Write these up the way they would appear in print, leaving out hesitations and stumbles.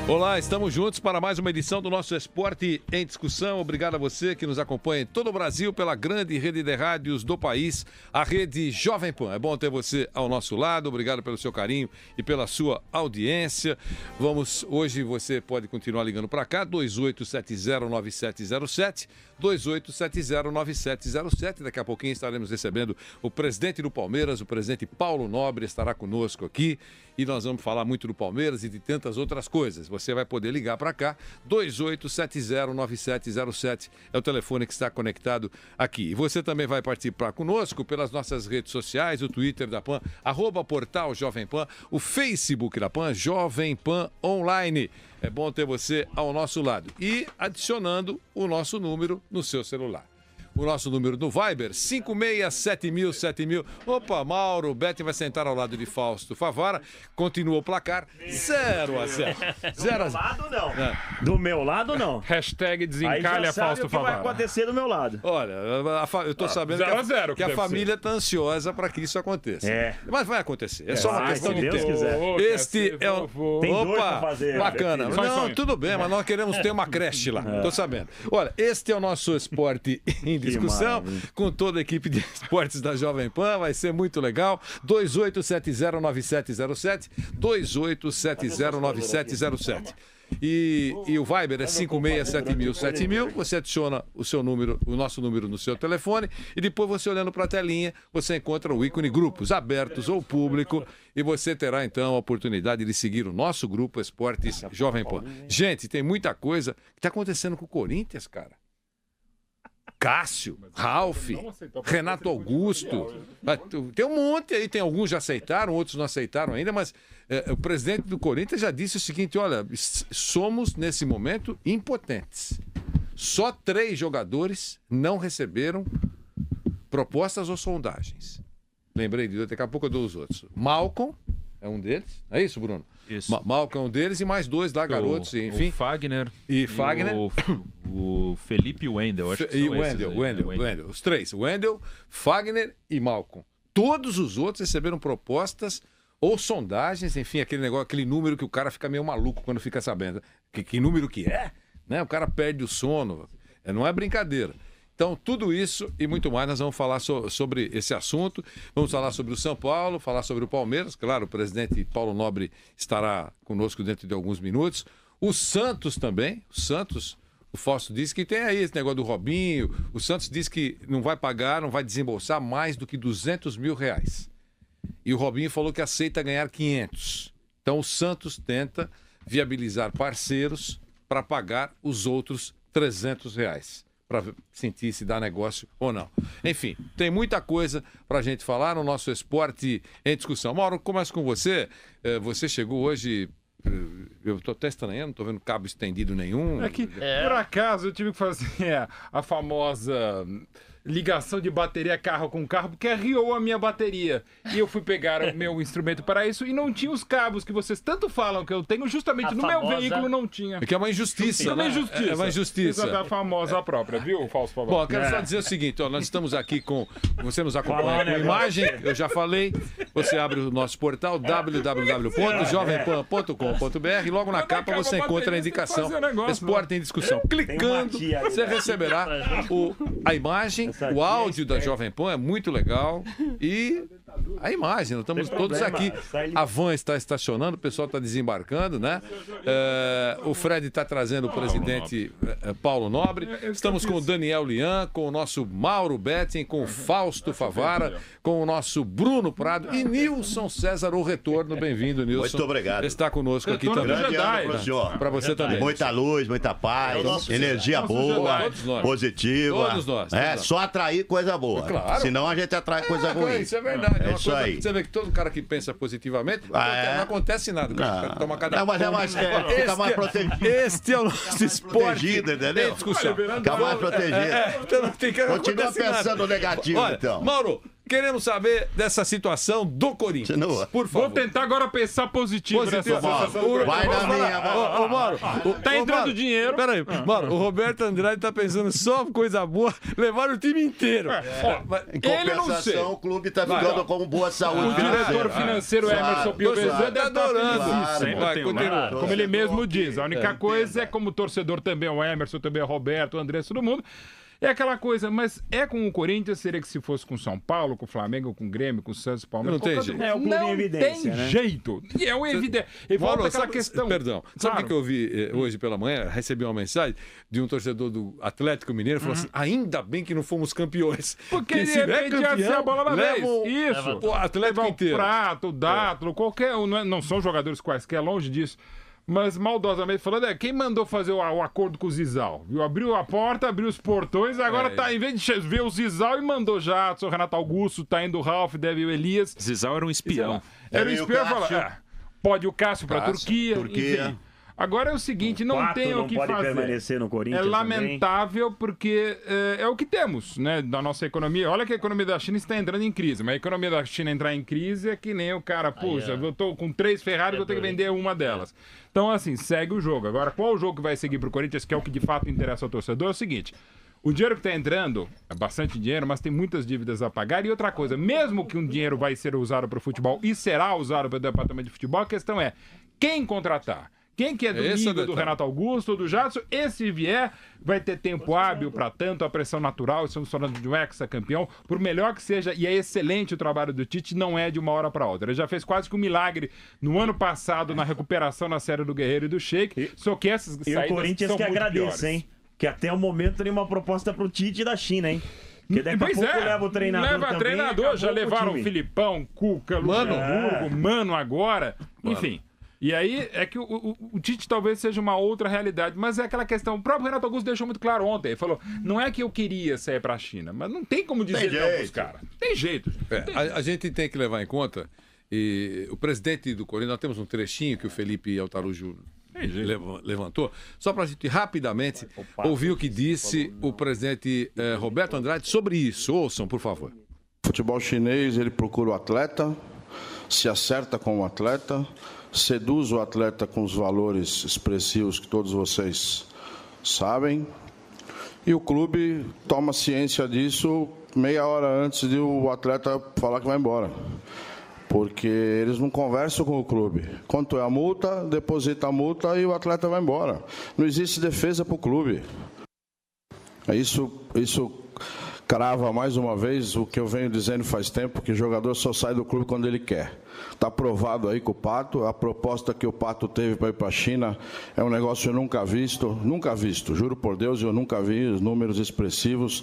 Olá, estamos juntos para mais uma edição do nosso Esporte em Discussão. Obrigado a você que nos acompanha em todo o Brasil pela grande rede de rádios do país, a rede Jovem Pan. É bom ter você ao nosso lado. Obrigado pelo seu carinho e pela sua audiência. Hoje você pode continuar ligando para cá, 28709707, 28709707. Daqui a pouquinho estaremos recebendo o presidente do Palmeiras, o presidente Paulo Nobre, estará conosco aqui. E nós vamos falar muito do Palmeiras e de tantas outras coisas. Você vai poder ligar para cá, 28709707 é o telefone que está conectado aqui. E você também vai participar conosco pelas nossas redes sociais, o Twitter da PAN, @portal Jovem Pan, o Facebook da PAN, Jovem Pan Online. É bom ter você ao nosso lado. E adicionando o nosso número no seu celular. O nosso número do Viber, 567000. Opa, Mauro, o Betting vai sentar ao lado de Fausto Favara. Continua o placar, 0-0. Do meu lado, não. Do meu lado, não. Hashtag desencalha Fausto Favara. Vai acontecer do meu lado. Olha, eu tô sabendo 0 a 0 que a família tá ansiosa para que isso aconteça. É. Mas vai acontecer, é só uma questão de Deus tempo. quiser. Este é o... Tem dois Opa, pra fazer, bacana. né, Não, sonho. tudo bem, mas nós queremos ter uma creche lá. Tô sabendo. Olha, este é o nosso Esporte em Discussão, com toda a equipe de esportes da Jovem Pan. Vai ser muito legal. 28709707, 28709707. E o Viber é 567000. Você adiciona o nosso número no seu telefone e depois você olhando para a telinha, você encontra o ícone grupos abertos ou público e você terá então a oportunidade de seguir o nosso grupo Esportes Jovem Pan. Gente, tem muita coisa que está acontecendo com o Corinthians, cara. Cássio, Ralf, Renato Augusto, tem um monte aí, tem alguns já aceitaram, outros não aceitaram ainda, mas o presidente do Corinthians já disse o seguinte, olha, somos nesse momento impotentes. Só 3 jogadores não receberam propostas ou sondagens. Lembrei de dois, daqui a pouco eu dou os outros. Malcolm é um deles, é isso, Bruno? Isso. Malcolm é um deles e mais 2 lá, garotos, enfim. O Fagner. E Fagner. O Felipe e o Wendel. Acho que E são esses aí, Wendel. Os 3. Wendel, Fagner e Malcolm. Todos os outros receberam propostas ou sondagens, enfim, aquele número que o cara fica meio maluco quando fica sabendo. Que número que é? Né? O cara perde o sono. Não é brincadeira. Então, tudo isso e muito mais, nós vamos falar sobre esse assunto. Vamos falar sobre o São Paulo, falar sobre o Palmeiras. Claro, o presidente Paulo Nobre estará conosco dentro de alguns minutos. O Santos também. O Fausto disse que tem aí esse negócio do Robinho. O Santos disse que não vai pagar, não vai desembolsar mais do que R$200 mil. E o Robinho falou que aceita ganhar 500. Então, o Santos tenta viabilizar parceiros para pagar os outros R$300. Para sentir se dá negócio ou não. Enfim, tem muita coisa para a gente falar no nosso Esporte em Discussão. Mauro, começo com você. Você chegou hoje... Eu estou até estranhando, não estou vendo cabo estendido nenhum. É que, por acaso, eu tive que fazer a famosa ligação de bateria carro com carro, porque arriou a minha bateria. E eu fui pegar o meu instrumento para isso e não tinha os cabos que vocês tanto falam que eu tenho, justamente no meu veículo não tinha. Porque é uma injustiça. É uma injustiça. É uma injustiça. Essa é a famosa própria, viu, Fausto Favara? Bom, eu quero só dizer o seguinte, ó, nós estamos aqui com... Você nos acompanha com imagem, eu já falei. Você abre o nosso portal www.jovempan.com.br e logo na capa você encontra a indicação Esporte em Discussão. Clicando, você receberá a imagem, o áudio da Jovem Pan, é muito legal. E a imagem, nós estamos todos aqui. A van está estacionando, o pessoal está desembarcando, né? O Fred está trazendo o presidente Paulo Nobre. Estamos com o Daniel Lian, com o nosso Mauro Betting, com o Fausto Favara, com o nosso Bruno Prado e Nilson César, o retorno. Bem-vindo, Nilson. Muito obrigado. Está conosco aqui também. Grande ano pro senhor. Para você também. Muita luz, muita paz, energia boa, positiva. Todos nós. Só atrair coisa boa. Claro. Senão a gente atrai coisa ruim. Isso é verdade. É isso aí. Você vê que todo cara que pensa positivamente, não acontece nada. O cara toma cada não, mas fica mais protegido. Este é o nosso esporte. Protegido, entendeu? Discussão. Fica mais protegido. Então não tem que continua pensando negativo, olha, então. Mauro, queremos saber dessa situação do Corinthians. Por favor. Vou tentar agora pensar positivo nessa situação. Vai na minha, Ô, Mauro, tá entrando dinheiro. Peraí, Mauro, o Roberto Andrade tá pensando só coisa boa, levar o time inteiro. Em compensação, o clube tá ficando com boa saúde. O diretor financeiro Emerson Pio Bezerra deve estar adorando. Vai, continua. Como ele mesmo diz, a única coisa é como torcedor também, o Emerson, também o Roberto, o André, todo mundo. É aquela coisa, mas é com o Corinthians, seria que se fosse com o São Paulo, com o Flamengo, com o Grêmio, com o Santos, Palmeiras... Não tem jeito. É o clube em evidência, tem né? jeito. E é um evidente. E volta aquela questão. Perdão. Sabe o que eu vi hoje pela manhã? Recebi uma mensagem de um torcedor do Atlético Mineiro, falou assim, ainda bem que não fomos campeões. Porque se é campeão, a bola na vez. leva Isso. o Atlético inteiro. O Prato, o Dátilo, qualquer... Não são jogadores quaisquer, longe disso. Mas maldosamente falando, quem mandou fazer o acordo com o Zizal? Viu? Abriu a porta, abriu os portões, agora tá, em vez de ver o Zizal, e mandou já, o Renato Augusto, tá indo o Ralf, deve ir o Elias. Zizal era um espião. Era um espião, falou, pode o Cássio pra Turquia. Enfim. Agora é o seguinte, não tem o que pode fazer. Permanecer no Corinthians é lamentável porque é o que temos, né, da nossa economia. Olha que a economia da China está entrando em crise, mas a economia da China entrar em crise é que nem o cara, puxa, eu tô com 3 Ferrari, vou ter que vender uma delas. Então, assim, segue o jogo. Agora, qual o jogo que vai seguir pro Corinthians, que é o que de fato interessa ao torcedor, é o seguinte... O dinheiro que está entrando é bastante dinheiro, mas tem muitas dívidas a pagar. E outra coisa, mesmo que um dinheiro vai ser usado para o futebol e será usado para o departamento de futebol, a questão é quem contratar. Quem que é do nível do Renato Augusto ou do Jadson, esse vier vai ter tempo hábil para tanto, a pressão natural, estamos falando de um ex-campeão, por melhor que seja, e é excelente o trabalho do Tite, não é de uma hora para outra. Ele já fez quase que um milagre no ano passado na recuperação na série do Guerreiro e do Sheik, só que essas saídas são o Corinthians que agradeça, hein? Que até o momento tem uma proposta pro Tite da China, hein? Que daqui a pouco leva o treinador leva também, treinador, já levaram o Filipão, Cuca, Luxemburgo, Mano agora, enfim... E aí é que o Tite talvez seja uma outra realidade, mas é aquela questão, o próprio Renato Augusto deixou muito claro ontem, ele falou, não é que eu queria sair pra China, mas não tem como dizer não pros caras. Tem jeito. A gente tem que levar em conta, e o presidente do Corinthians, nós temos um trechinho que o Felipe Altarujo levantou, só para a gente rapidamente ouvir o que disse o presidente Roberto Andrade sobre isso. Ouçam, por favor. O futebol chinês, ele procura o atleta, se acerta com o atleta, seduz o atleta com os valores expressivos que todos vocês sabem, e o clube toma ciência disso meia hora antes de o atleta falar que vai embora. Porque eles não conversam com o clube. Quanto é a multa, deposita a multa e o atleta vai embora. Não existe defesa para o clube. Isso crava mais uma vez o que eu venho dizendo faz tempo, que o jogador só sai do clube quando ele quer. Está provado aí com o Pato, a proposta que o Pato teve para ir para a China é um negócio nunca visto, juro por Deus, eu nunca vi os números expressivos.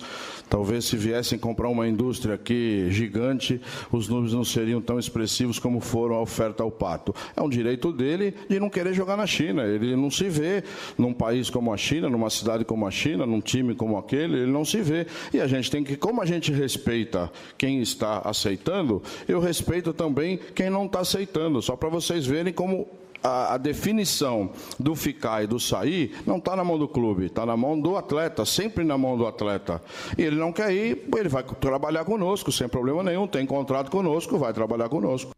Talvez se viessem comprar uma indústria aqui gigante, os números não seriam tão expressivos como foram a oferta ao Pato. É um direito dele de não querer jogar na China, ele não se vê num país como a China, numa cidade como a China, num time como aquele, ele não se vê. E a gente tem que, como a gente respeita quem está aceitando, eu respeito também quem não está aceitando, só para vocês verem como a definição do ficar e do sair não está na mão do clube, está na mão do atleta, sempre na mão do atleta. E ele não quer ir, ele vai trabalhar conosco, sem problema nenhum, tem contrato conosco, vai trabalhar conosco.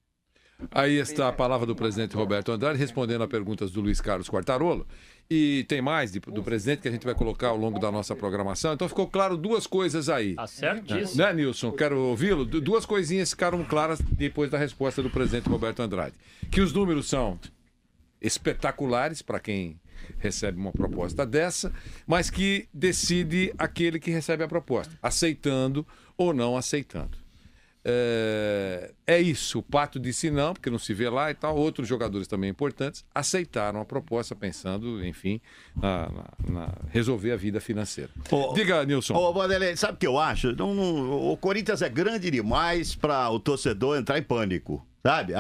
Aí está a palavra do presidente Roberto Andrade, respondendo a perguntas do Luiz Carlos Quartarolo. E tem mais do presidente que a gente vai colocar ao longo da nossa programação. Então ficou claro duas coisas aí. Tá certíssimo. Né, Nilson? Quero ouvi-lo. Duas coisinhas ficaram claras depois da resposta do presidente Roberto Andrade. Que os números são espetaculares para quem recebe uma proposta dessa, mas que decide aquele que recebe a proposta, aceitando ou não aceitando. É isso, o Pato disse não, porque não se vê lá e tal. Outros jogadores também importantes aceitaram a proposta, pensando, enfim, na resolver a vida financeira. Diga, Nilson. Ô, Vanderlei, sabe o que eu acho? O Corinthians é grande demais para o torcedor entrar em pânico. Sabe?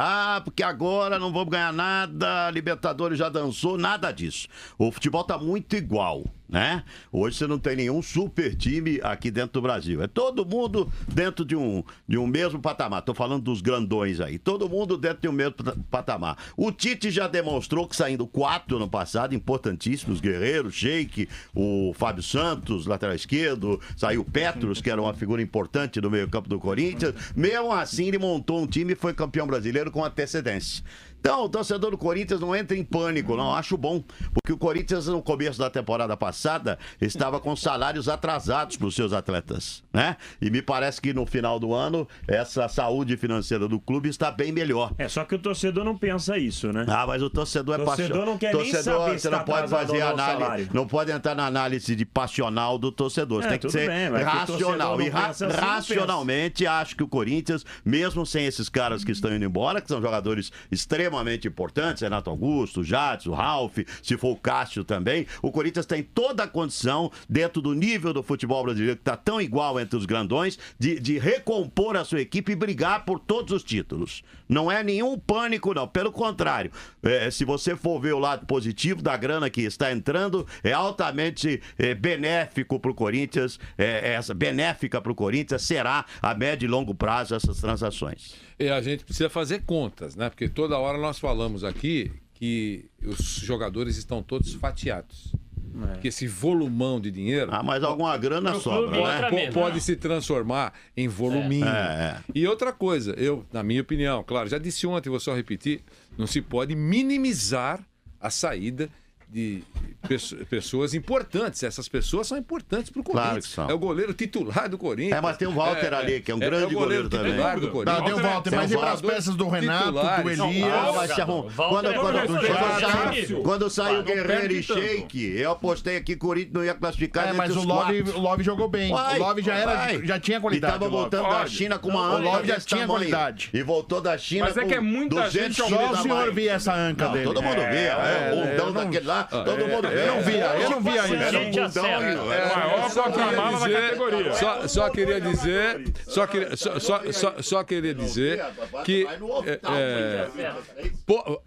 Porque agora não vamos ganhar nada, a Libertadores já dançou, nada disso. O futebol tá muito igual, né? Hoje você não tem nenhum super time aqui dentro do Brasil. É todo mundo dentro de um mesmo patamar. Tô falando dos grandões aí. Todo mundo dentro de um mesmo patamar. O Tite já demonstrou que saindo 4 no passado, importantíssimos, Guerreiro, Sheik, o Fábio Santos, lateral esquerdo, saiu o Petros, que era uma figura importante no meio-campo do Corinthians. Mesmo assim, ele montou um time e foi campeão brasileiro com antecedência. Então, o torcedor do Corinthians não entra em pânico, não. Acho bom. Porque o Corinthians, no começo da temporada passada, estava com salários atrasados para os seus atletas, né? E me parece que no final do ano, essa saúde financeira do clube está bem melhor. Só que o torcedor não pensa isso, né? Mas o torcedor é passional. Não quer nem saber você não pode fazer análise, não pode entrar na análise de passional do torcedor. Você tem que ser racional. E racionalmente, acho que o Corinthians, mesmo sem esses caras que estão indo embora, que são jogadores extremamente importantes, Renato Augusto, Jadson, Ralf, se for o Cássio também, o Corinthians tem toda a condição, dentro do nível do futebol brasileiro, que está tão igual entre os grandões, de recompor a sua equipe e brigar por todos os títulos. Não é nenhum pânico, não. Pelo contrário, se você for ver o lado positivo da grana que está entrando, é altamente benéfico para o Corinthians, benéfica para o Corinthians, será a médio e longo prazo essas transações. E a gente precisa fazer contas, né? Porque toda hora nós falamos aqui que os jogadores estão todos fatiados. Que esse volumão de dinheiro... mas alguma grana sobra, né? Pode se transformar em voluminho. E outra coisa, na minha opinião, claro, já disse ontem, vou só repetir, não se pode minimizar a saída de pessoas importantes. Essas pessoas são importantes para o Corinthians. Claro, é o goleiro titular do Corinthians. Mas tem o Walter ali, que é um grande goleiro também. Titular do Corinthians. Tem o Walter, mas e para as peças do Renato, do Elias? Quando saiu o Guerreiro e Sheik, eu apostei aqui que o Corinthians não ia classificar. Mas o Love jogou bem. O Love já tinha qualidade. E estava voltando da China com uma anca. O Love já tinha qualidade. E voltou da China com 200 quilos. Mas é que é muita gente. Só o senhor via essa anca dele. Todo mundo via. O bundão daquele lá. Todo mundo vê. Eu não via isso. Só queria dizer que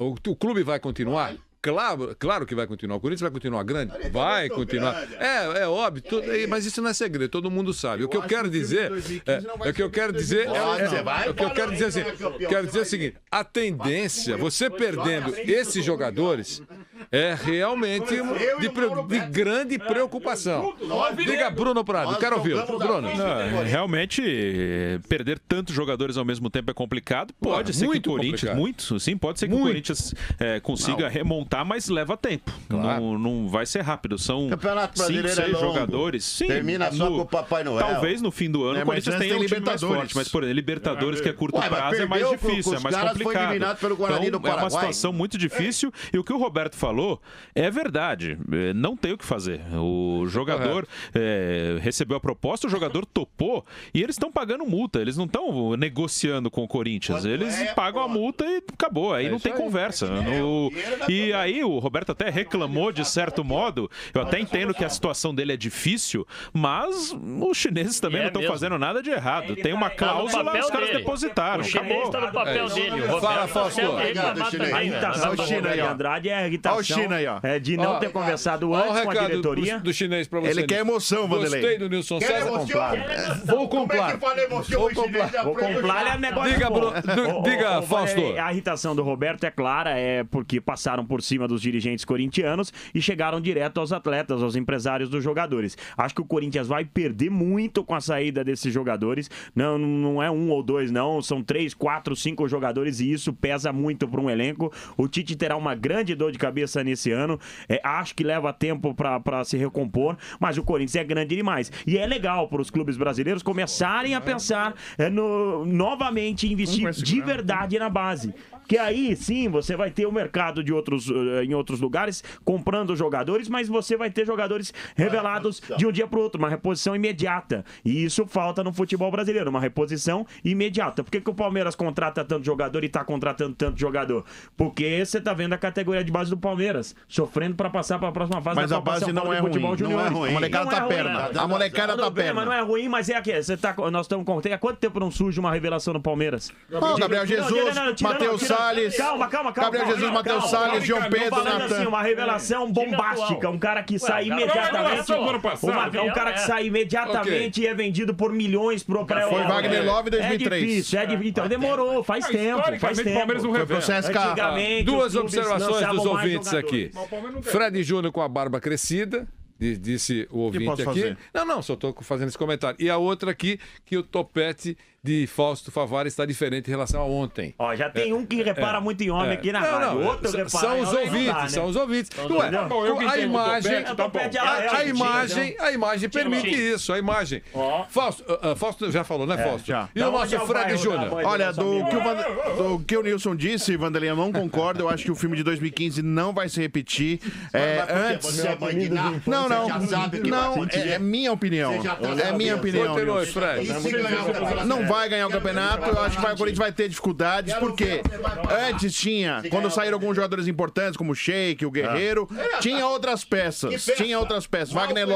o clube vai continuar. Claro que vai continuar. O Corinthians vai continuar grande? Vai continuar. É óbvio, mas isso não é segredo, todo mundo sabe. O que eu quero dizer é o seguinte, a tendência, você perdendo esses jogadores, é realmente de grande preocupação. Diga, Bruno Prado, quero ouvir. Bruno. Realmente, perder tantos jogadores ao mesmo tempo é complicado. Pode ser que o Corinthians, pode ser que o Corinthians consiga remontar, mas leva tempo. Claro. Não vai ser rápido. São 5, 6 jogadores. Sim, termina só com o Papai Noel. Talvez no fim do ano o Corinthians tenha um time mais forte, mas por exemplo, Libertadores, que é curto prazo, é mais difícil, é mais complicado. Então, é uma situação muito difícil. E o que o Roberto falou é verdade. Não tem o que fazer. O jogador recebeu a proposta, o jogador topou e eles estão pagando multa. Eles não estão negociando com o Corinthians. Eles pagam a multa e acabou. Aí não tem conversa. E aí o Roberto até reclamou de certo modo. Eu até entendo que a situação dele é difícil, mas os chineses também não estão fazendo nada de errado. Tem uma cláusula, os caras depositaram. O chinês está no papel dele. Fala, Fausto. A irritação do Roberto Andrade é a irritação de não ter conversado antes com a diretoria. Do chinês pra você. Ele quer emoção, Vanderlei. Gostei do Nilson César. Vou comprar. Vou comprar é negócio. Diga, Fausto. A irritação do Roberto é clara, porque passaram por cima dos dirigentes corintianos e chegaram direto aos atletas, aos empresários dos jogadores. Acho que o Corinthians vai perder muito com a saída desses jogadores. Não é 1 ou 2, não. São 3, 4, 5 jogadores e isso pesa muito para um elenco. O Tite terá uma grande dor de cabeça nesse ano. Acho que leva tempo para se recompor, mas o Corinthians é grande demais. E é legal para os clubes brasileiros começarem a pensar novamente em investir de verdade na base. Que aí sim você vai ter o mercado de em outros lugares comprando jogadores, mas você vai ter jogadores revelados de um dia para o outro, uma reposição imediata. E isso falta no futebol brasileiro, uma reposição imediata. Por que o Palmeiras contrata tanto jogador e está contratando tanto jogador? Porque você está vendo a categoria de base do Palmeiras sofrendo para passar para a próxima fase. Mas da a base não é ruim. Não é ruim. A molecada tá perna. A molecada tá perna. Mas não é ruim, mas é aqui. Nós estamos contando. Há quanto tempo não surge uma revelação no Palmeiras? Gabriel Jesus, Matheus Salles. Calma. Gabriel Jesus, Matheus Salles, João Pedro, Natan. Uma revelação bombástica. Um cara que sai imediatamente. Um cara que sai imediatamente e é vendido por milhões pro pré. Foi Wagner Love em 2003. É difícil. Então demorou, faz tempo. Foi processo Antigamente, duas observações dos ouvintes aqui. Fred Júnior com a barba crescida. Disse o ouvinte aqui. Fazer? Não, só estou fazendo esse comentário. E a outra aqui, que o topete de Fausto Favari está diferente em relação a ontem. Ó, já tem um que repara muito em homem aqui na rádio. Outro repara são os ouvintes, são os ouvintes. A imagem permite isso, a imagem. Fausto já falou, né, Fausto? Já. E o nosso Fred Júnior? Olha, do que o Nilson disse, Vanderlei, eu não concordo. Eu acho que o filme de 2015 não vai se repetir. Antes... Não, é minha opinião. É minha opinião. Continue, Fred. Não vai ganhar o campeonato, eu acho que o Corinthians vai ter dificuldades, porque antes tinha, quando saíram alguns jogadores importantes, como o Sheik, o Guerreiro, tinha outras peças. Wagner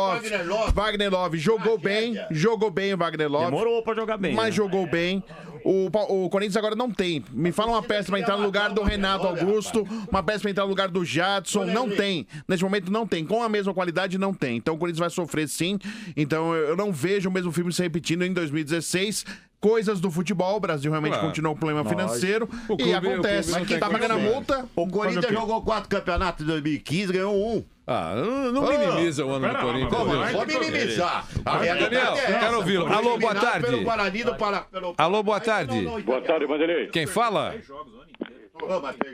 Love jogou bem o Wagner Love. Demorou pra jogar bem. Mas jogou bem. O Corinthians agora não tem. Me fala uma peça pra entrar no lugar do Renato Augusto, uma peça pra entrar no lugar do Jadson. Não tem. Nesse momento não tem. Com a mesma qualidade, não tem. Então o Corinthians vai sofrer sim. Então eu não vejo o mesmo filme se repetindo em 2016. Coisas do futebol, o Brasil realmente continua com problema financeiro e acontece. Mas quem tá pagando a multa. O Corinthians jogou 4 campeonatos em 2015, ganhou 1. Não minimiza o ano do Corinthians. Pode minimizar. Daniel, quero ouvi-lo. Alô, boa tarde. Alô, boa tarde. Boa tarde, Vanderlei. Quem fala?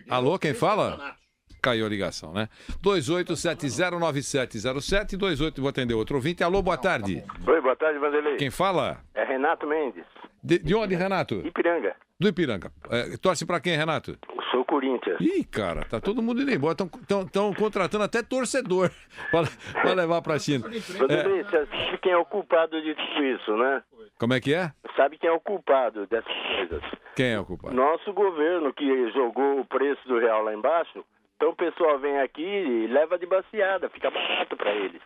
Alô, quem fala? Caiu a ligação, né? 28709707, 28, vou atender outro ouvinte. Alô, boa tarde. Oi, boa tarde, Vanderlei. Quem fala? É Renato Mendes. De onde, Renato? Ipiranga. Do Ipiranga. Torce pra quem, Renato? Sou Corinthians. Ih, cara, tá todo mundo indo embora. Estão contratando até torcedor pra levar pra China. Vanderlei, você sabe quem é o culpado de tudo isso, né? Como é que é? Sabe quem é o culpado dessas coisas? Quem é o culpado? Nosso governo, que jogou o preço do real lá embaixo. Então o pessoal vem aqui e leva de baseada, fica barato pra eles.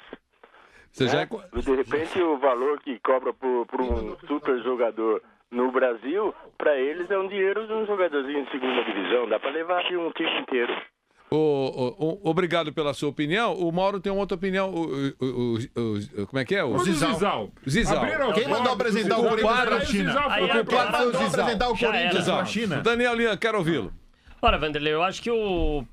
Você já... De repente o valor que cobra por um super jogador no Brasil, pra eles é um dinheiro de um jogadorzinho de segunda divisão, dá pra levar um time inteiro. Obrigado pela sua opinião. O Mauro tem uma outra opinião. Como é que é? O Zizal. Quem mandou apresentar o Corinthians pra China? O culpado foi o Zizal. Apresentar o Corinthians pra China. Daniel Lian, quero ouvi-lo. Olha, Vanderlei, eu acho que o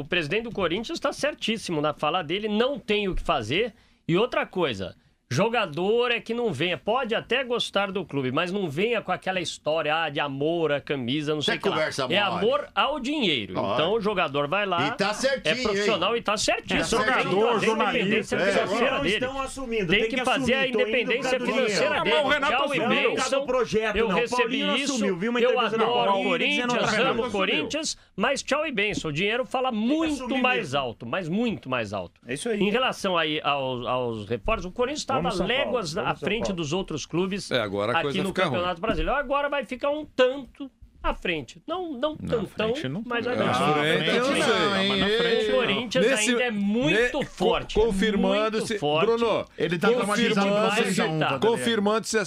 presidente do Corinthians está certíssimo na fala dele, não tem o que fazer. E outra coisa, jogador é que não venha, pode até gostar do clube, mas não venha com aquela história de amor à camisa, não sei o que lá. É amor ao dinheiro. Então o jogador vai lá, e tá certinho, é profissional e tá certinho. Jogador, jornalista. Não estão assumindo. Tem que fazer a independência financeira dele. O Renato eu recebi isso, eu adoro o Corinthians, amo o Corinthians, mas tchau e benção. O dinheiro fala muito mais alto, mas muito mais alto. É isso aí. Em relação aí aos reforços, o Corinthians estava léguas à frente dos outros clubes aqui no Campeonato Brasileiro. Agora vai ficar um tanto à frente. Não tantão, mas vai ficar o Corinthians ainda é muito forte. Confirmando-se. Bruno, ele tá confirmando-se.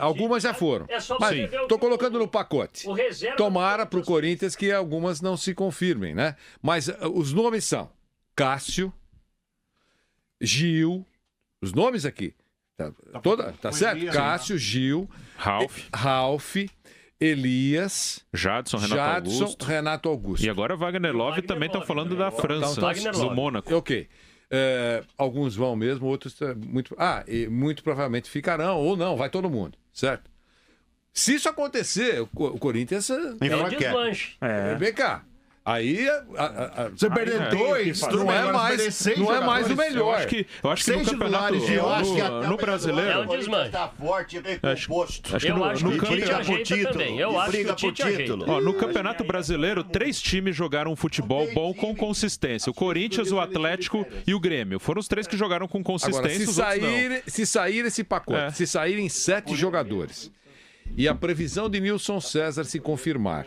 Algumas já foram. Mas estou colocando no pacote. Tomara para o Corinthians que algumas não se confirmem, né? Mas os nomes são Cássio, Gil, os nomes aqui. Tá certo? Cássio, Gil, Ralf, Elias, Jadson, Renato Augusto. E agora Wagner Love também estão falando da França, do Mônaco. Ok. Alguns vão mesmo, outros muito provavelmente ficarão, ou não, vai todo mundo, certo? Se isso acontecer, o Corinthians... É um deslanche. Vem cá. Aí você perder 2, não é mais o melhor. Eu acho que no campeonato, no brasileiro, é um desmanche. Tá forte, bem composto. Eu acho que o Tite ajeita também. Eu acho que o Tite ajeita. No Campeonato Brasileiro, 3 times jogaram um futebol bom com consistência. O Corinthians, o Atlético e o Grêmio. Foram os 3 que jogaram com consistência. Agora, se sair esse pacote, se saírem 7 jogadores e a previsão de Nilson César se confirmar,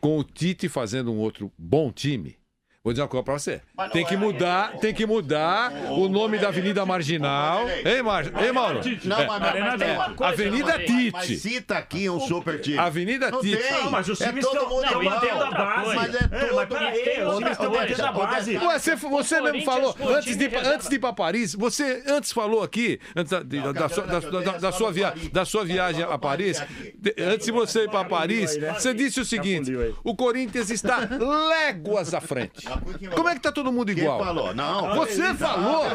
com o Tite fazendo um outro bom time, vou dizer uma coisa pra você. Tem que mudar o nome da Avenida Marginal. Ei, Mauro? Não, mas Avenida Tite. Mas cita aqui um super time. Avenida Tite. Não, mas os times todo mundo não, entendo a base. Mas é todo base. Ué, você mesmo falou, antes de ir pra Paris, você antes falou aqui, antes da sua viagem a Paris, antes de você ir pra Paris, você disse o seguinte, o Corinthians está léguas à frente. Como é que tá todo mundo igual? Quem falou? Não. Você falou.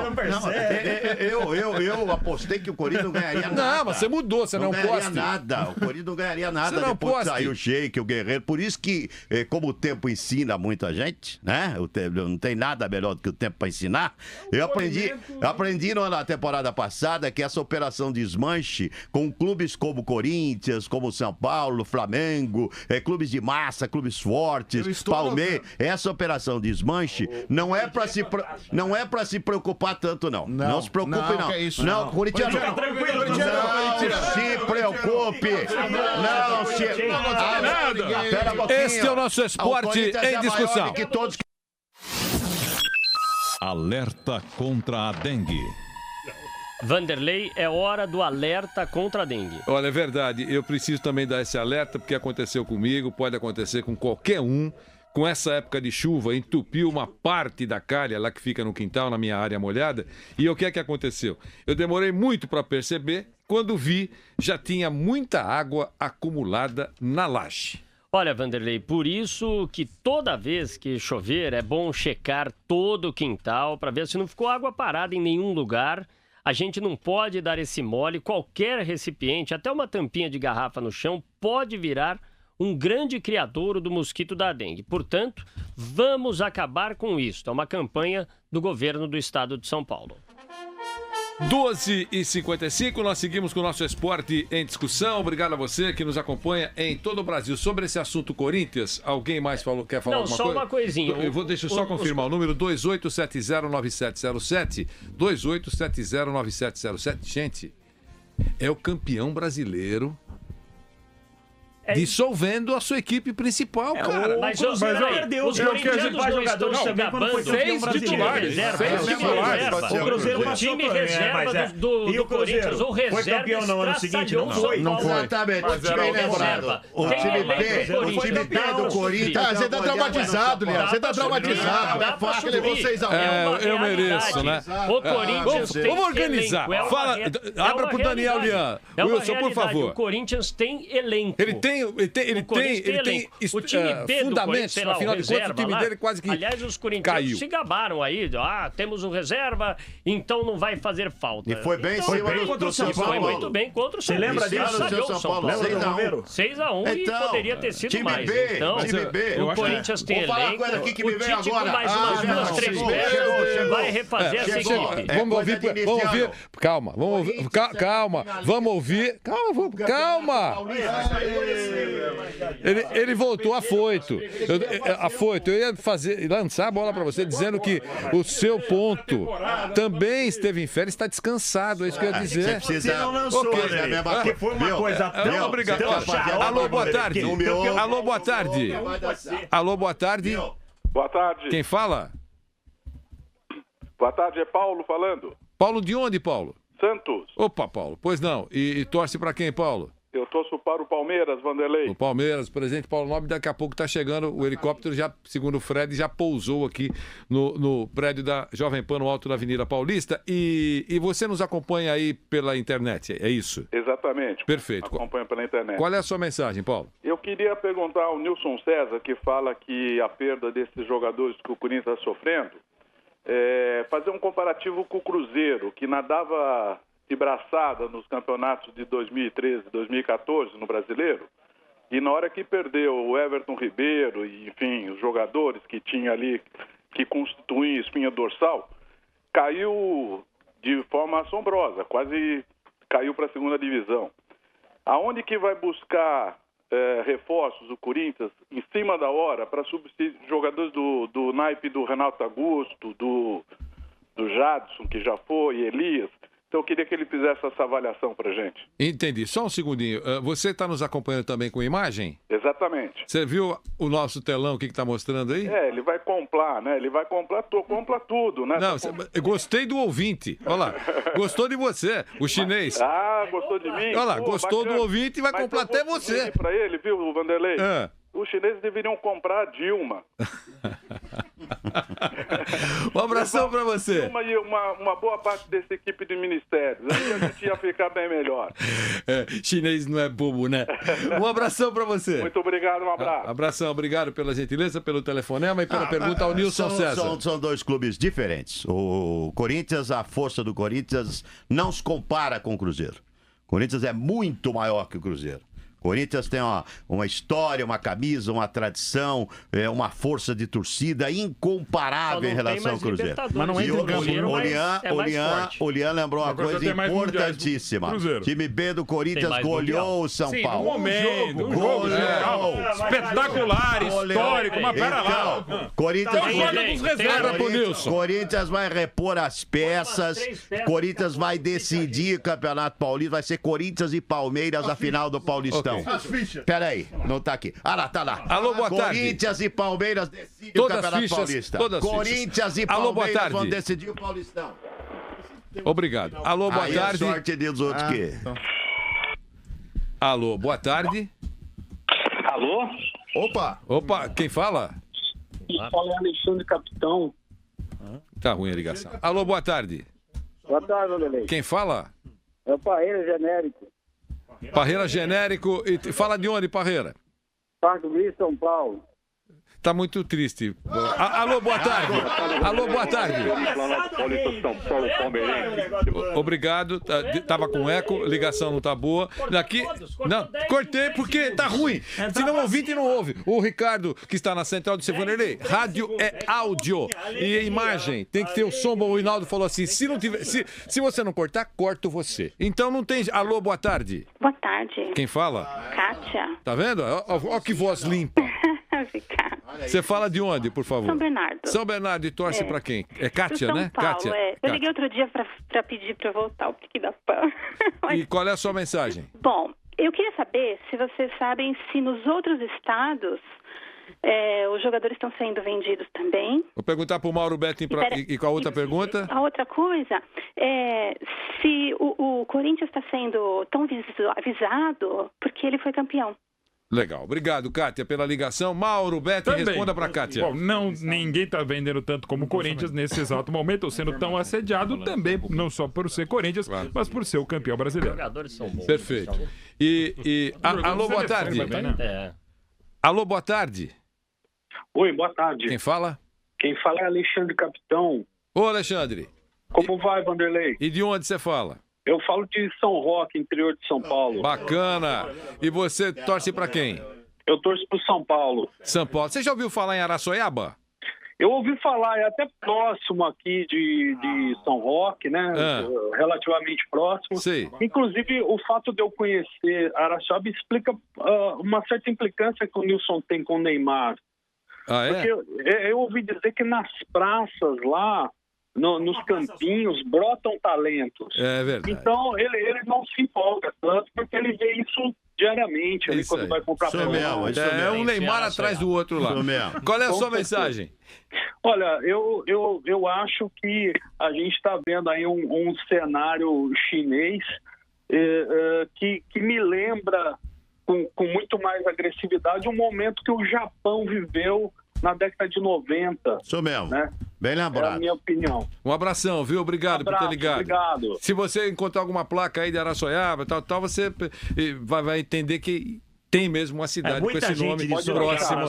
Eu apostei que o Corinthians não ganharia nada. Não, mas você mudou, você não ganharia poste. nada. O Corinthians não ganharia nada Você não depois poste. que saiu o Sheik, o Guerreiro. Por isso que, como o tempo ensina muita gente, né? Não tem nada melhor do que o tempo para ensinar. Eu aprendi na temporada passada que essa operação desmanche com clubes como Corinthians, como São Paulo, Flamengo, clubes de massa, clubes fortes, Palmeiras. Essa operação desmanche não é para se preocupar tanto, não. Não se preocupe, não. Que é isso, não, Corinthians não. Se preocupe. Não se... Pera um pouquinho. Este é o nosso esporte em discussão. Alerta contra a dengue. Vanderlei, é hora do alerta contra a dengue. Olha, é verdade. Eu preciso também dar esse alerta, porque aconteceu comigo, pode acontecer com qualquer um. Com essa época de chuva, entupiu uma parte da calha lá que fica no quintal, na minha área molhada. E o que é que aconteceu? Eu demorei muito para perceber. Quando vi, já tinha muita água acumulada na laje. Olha, Vanderlei, por isso que toda vez que chover é bom checar todo o quintal para ver se não ficou água parada em nenhum lugar. A gente não pode dar esse mole. Qualquer recipiente, até uma tampinha de garrafa no chão, pode virar um grande criadouro do mosquito da dengue. Portanto, vamos acabar com isso. É uma campanha do governo do estado de São Paulo. 12h55, nós seguimos com o nosso esporte em discussão. Obrigado a você que nos acompanha em todo o Brasil. Sobre esse assunto Corinthians, alguém mais quer falar alguma coisa? Não, só uma coisinha. Deixa eu só confirmar o número 28709707. 28709707. Gente, é o campeão brasileiro dissolvendo a sua equipe principal, cara. Mas os corintianos não estão se gabando. 6 titulares. O Cruzeiro passou time reserva do Corinthians. O reserva foi campeão no ano seguinte, não foi? Não foi. Exatamente. O time lembrado. O time B do Corinthians. Você tá traumatizado, Léo. Você tá traumatizado. É fácil levar 6-1. Eu mereço, né? O Corinthians tem vamos organizar. Fala, abra pro Daniel Lian. Wilson, por favor. O Corinthians tem elenco. Ele tem o time B fundamentos, do afinal de contas, o time dele quase que aliás, os corintianos caiu. se gabaram aí, temos o reserva, então não vai fazer falta. E foi bem em cima do São Paulo. Foi muito bem contra o São Paulo. Você lembra disso? São Paulo. 6-1 e poderia ter sido mais. Então, o Corinthians tem elenco. O Tite com mais umas 2-3 peças vai refazer essa equipe. Vamos ouvir. Calma, vamos ouvir. Calma. Ele voltou afoito. Eu ia lançar a bola pra você, dizendo que o seu ponto também esteve em férias, está descansado. É isso que eu ia dizer. Você não lançou, né? Porque foi uma coisa tão... Obrigado. Alô, boa tarde. Alô, boa tarde. Alô, boa tarde. Boa tarde. Quem fala? Boa tarde, é Paulo falando. Paulo de onde, Paulo? Santos. Opa, Paulo. Pois não. E torce pra quem, Paulo? Eu torço para o Palmeiras, Vanderlei. O Palmeiras, o presidente Paulo Nobre, daqui a pouco está chegando. O helicóptero, já, segundo o Fred, já pousou aqui no prédio da Jovem Pan, no alto da Avenida Paulista. E você nos acompanha aí pela internet, é isso? Exatamente. Perfeito. Acompanha pela internet. Qual é a sua mensagem, Paulo? Eu queria perguntar ao Nilson César, que fala que a perda desses jogadores que o Corinthians está sofrendo, fazer um comparativo com o Cruzeiro, que nadava de braçada nos campeonatos de 2013 e 2014 no Brasileiro, E na hora que perdeu o Everton Ribeiro e, enfim, os jogadores que tinha ali, que constituem espinha dorsal, caiu de forma assombrosa, quase caiu para a segunda divisão. Aonde que vai buscar reforços o Corinthians em cima da hora para substituir jogadores do naipe do Renato Augusto, do Jadson, que já foi, Elias? Então eu queria que ele fizesse essa avaliação pra gente. Entendi. Só um segundinho. Você está nos acompanhando também com imagem? Exatamente. Você viu o nosso telão, o que está mostrando aí? Ele vai comprar, né? Ele vai comprar tudo, né? Não, eu gostei do ouvinte. Olha lá. Gostou de você, o chinês. Gostou de mim? Olha lá, gostou do ouvinte e vai comprar até você. Para ele, viu, Vanderlei? Os chineses deveriam comprar a Dilma. Um abração para você. Dilma e uma boa parte dessa equipe de ministérios. Aí a gente ia ficar bem melhor. Chinês não é bobo, né? Um abração para você. Muito obrigado, um abraço. Abração, obrigado pela gentileza, pelo telefonema e pela pergunta ao Nilson César. São dois clubes diferentes. O Corinthians, a força do Corinthians não se compara com o Cruzeiro. O Corinthians é muito maior que o Cruzeiro. Corinthians tem uma história, uma camisa, uma tradição, uma força de torcida incomparável em relação ao Cruzeiro. Mas não entra em campo. O Lian lembrou uma coisa importantíssima. Time B do Corinthians goleou o São Paulo. Goleou. Espetacular, histórico, mas pera lá. Corinthians vai repor as peças, Corinthians vai decidir o Campeonato Paulista, vai ser Corinthians e Palmeiras a final do Paulistão. Peraí, não tá aqui. Lá, tá lá. Alô, boa tarde. Corinthians e Palmeiras decidem o Campeonato Paulista. Corinthians e Palmeiras vão decidir o Paulistão. Obrigado. Alô, boa tarde. Sorte dos outros que... Alô, boa tarde. Alô? Opa, quem fala? Quem fala é Alexandre Capitão. Tá ruim a ligação. Alô, boa tarde. Boa tarde, Vanderlei. Quem fala? É o Parreira Genérico. Parreira Genérico. E fala de onde, Parreira? Parque do Rio, São Paulo. Tá muito triste. Alô, boa tarde. Alô, boa tarde. Obrigado. Tava com eco, ligação não tá boa. Daqui, não, cortei porque tá ruim. Senão o ouvinte não ouve. O Ricardo, que está na central do Vanderlei, rádio é áudio e imagem. Tem que ter o som. O Hinaldo falou assim: se não tiver, se você não cortar, corto você. Então não tem. Alô, boa tarde. Boa tarde. Quem fala? Kátia. Tá vendo? Ó que voz limpa. Você fala de onde, por favor? São Bernardo. São Bernardo, e torce pra quem? É Kátia, São né? Paulo, Kátia. Eu liguei outro dia pra pedir pra voltar o pique da PAN. E qual é a sua mensagem? Bom, eu queria saber se vocês sabem se nos outros estados os jogadores estão sendo vendidos também. Vou perguntar pro Mauro Betti e com a outra pergunta. A outra coisa é se o Corinthians está sendo tão avisado porque ele foi campeão. Legal. Obrigado, Kátia, pela ligação. Mauro Betti, responda pra Kátia. Bom, ninguém tá vendendo tanto como o Corinthians nesse exato momento, ou sendo tão assediado também, não só por ser Corinthians, mas por ser o campeão brasileiro. Os jogadores são bons. Perfeito. Alô, boa tarde. Alô, boa tarde. Oi, boa tarde. Quem fala? Quem fala é Alexandre Capitão. Ô, Alexandre. Como vai, Vanderlei? E de onde você fala? Eu falo de São Roque, interior de São Paulo. Bacana. E você torce pra quem? Eu torço pro São Paulo. São Paulo. Você já ouviu falar em Araçoiaba? Eu ouvi falar, é até próximo aqui de São Roque, né? Relativamente próximo. Sim. Inclusive, o fato de eu conhecer Araçoiaba explica uma certa implicância que o Nilson tem com o Neymar. Ah, é? Porque eu ouvi dizer que nas praças lá, nos campinhos, brotam talentos. É verdade. Então, ele não se empolga tanto, porque ele vê isso diariamente ali, quando vai comprar isso é um Neymar atrás do outro lá. Qual é a sua mensagem? Olha, eu acho que a gente está vendo aí um cenário chinês que me lembra com muito mais agressividade um momento que o Japão viveu na década de 90. Isso mesmo. Né? Bem lembrado. É a minha opinião. Um abração, viu? Obrigado por ter ligado. Obrigado. Se você encontrar alguma placa aí de Araçoiaba, tal, você vai entender que tem mesmo uma cidade com esse nome próxima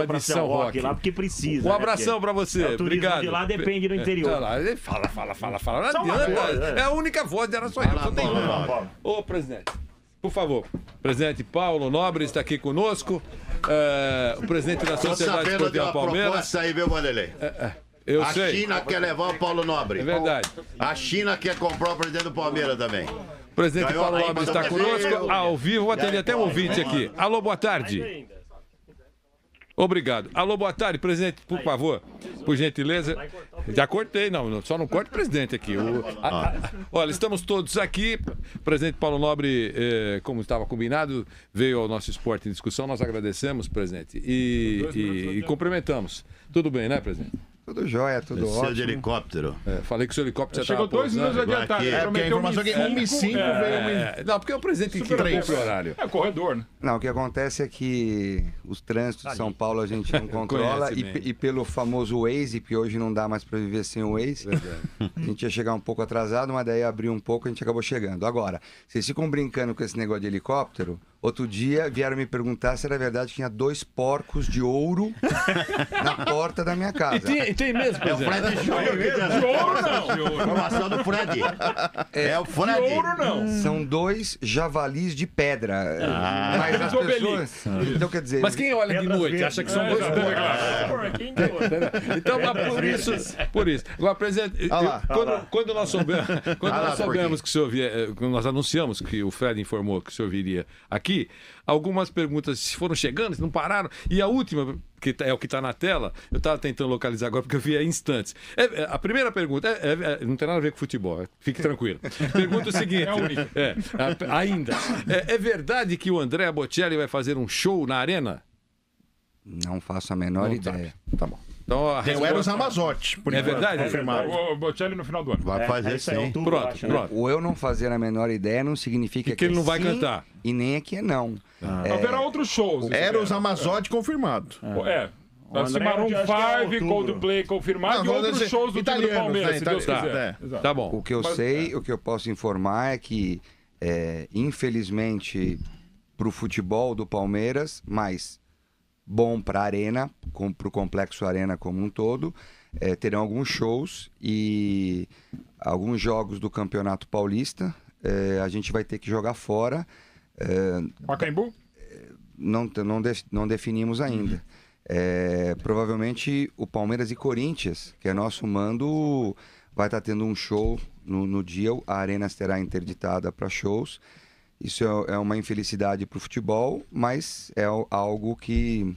de São Roque. Lá porque precisa. Um abração pra você. Obrigado. De lá depende do interior. Ele fala. Não adianta. É a única voz de Araçoiaba. Só tem uma. Ô, presidente. Por favor, o presidente Paulo Nobre está aqui conosco, o presidente da Sociedade Esportiva Palmeiras. Proposta aí, viu, Vanderlei? Eu a sei. China quer levar o Paulo Nobre. É verdade. A China quer comprar o presidente do Palmeiras também. O presidente Paulo Nobre está conosco, ao vivo. Vou atender até um ouvinte aqui. Alô, boa tarde. Obrigado. Alô, boa tarde, presidente, por favor, por gentileza. Já cortei, não, só não corte o presidente aqui. Olha, estamos todos aqui. O presidente Paulo Nobre, como estava combinado, veio ao nosso Esporte em Discussão. Nós agradecemos, presidente, e cumprimentamos. Tudo bem, né, presidente? Tudo jóia, tudo ótimo. De helicóptero. Falei que o seu helicóptero já chegou 2 minutos adiantado. A informação é que 1h05 veio. Não, porque é o presidente que cumpre o horário. É corredor, né? Não, o que acontece é que os trânsitos de São Paulo a gente não controla e pelo famoso Waze, que hoje não dá mais para viver sem o Waze, a gente ia chegar um pouco atrasado, mas daí abriu um pouco e a gente acabou chegando. Agora, vocês ficam brincando com esse negócio de helicóptero. Outro dia vieram me perguntar se era verdade que tinha 2 porcos de ouro na porta da minha casa. E tem mesmo, é o Fred de ouro, não. Informação do Fred. É o Fred. De ouro, não. São 2 javalis de pedra. Mas as pessoas... Então, quer dizer... Mas quem olha de noite acha que são 2 porcos. Então, por isso. Agora, presidente, quando nós soubemos que o senhor quando nós anunciamos que o Fred informou que o senhor viria aqui, algumas perguntas foram chegando, não pararam. E a última, que é o que está na tela, eu estava tentando localizar agora porque eu vi há instantes. A primeira pergunta não tem nada a ver com futebol, fique tranquilo. Pergunta o seguinte: ainda. É verdade que o André Bocelli vai fazer um show na Arena? Não faço a menor ideia. Tá bom. Então, tem o Eros Ramazotti. É verdade? O Bocelli no final do ano. Vai fazer sim. Pronto. O eu não fazer a menor ideia não significa que ele não vai cantar. E nem é que é não. Haverá outros shows. Eros Ramazotti confirmado. Maroon 5, Coldplay confirmado e outros shows do time do Palmeiras, se Deus quiser. Tá bom. O que eu sei, o que eu posso informar é que, infelizmente, para o futebol do Palmeiras, mas bom para a Arena, para o Complexo Arena como um todo, terão alguns shows e alguns jogos do Campeonato Paulista. A gente vai ter que jogar fora. Pacaembu? Não definimos ainda. Provavelmente o Palmeiras e Corinthians, que é nosso mando, vai estar tendo um show no dia. A Arena estará interditada para shows. Isso é uma infelicidade para o futebol, mas é algo que...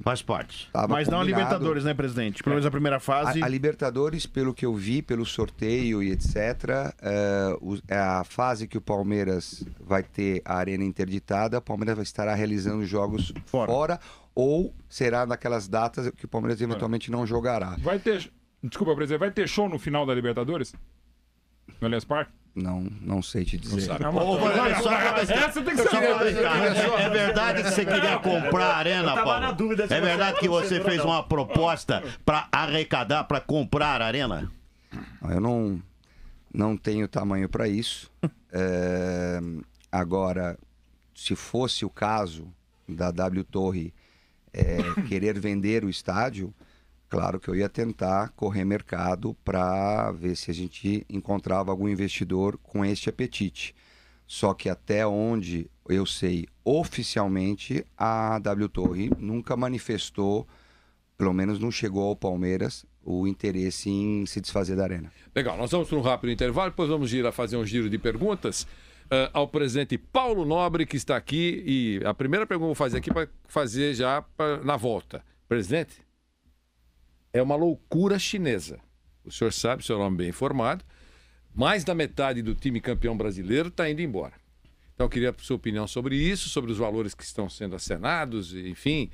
faz parte. Mas não a Libertadores, né, presidente? Pelo menos a primeira fase. A Libertadores, pelo que eu vi, pelo sorteio e etc., a fase que o Palmeiras vai ter a arena interditada, o Palmeiras estará realizando jogos fora ou será naquelas datas que o Palmeiras eventualmente não jogará. Desculpa, presidente, vai ter show no final da Libertadores? No Allianz Parque? Não sei te dizer. Essa tem que ser. É verdade que você queria comprar a Arena, Paulo? É verdade que você fez uma proposta para arrecadar, para comprar a Arena? Eu não tenho tamanho para isso. Agora, se fosse o caso da W Torre querer vender o estádio, claro que eu ia tentar correr mercado para ver se a gente encontrava algum investidor com este apetite. Só que até onde eu sei, oficialmente, a W Torre nunca manifestou, pelo menos não chegou ao Palmeiras, o interesse em se desfazer da Arena. Legal, nós vamos para um rápido intervalo, depois vamos fazer um giro de perguntas ao presidente Paulo Nobre, que está aqui. E a primeira pergunta que eu vou fazer aqui para fazer já na volta. Presidente? É uma loucura chinesa. O senhor sabe, o senhor é um homem bem informado. Mais da metade do time campeão brasileiro está indo embora. Então, eu queria a sua opinião sobre isso, sobre os valores que estão sendo acenados, enfim.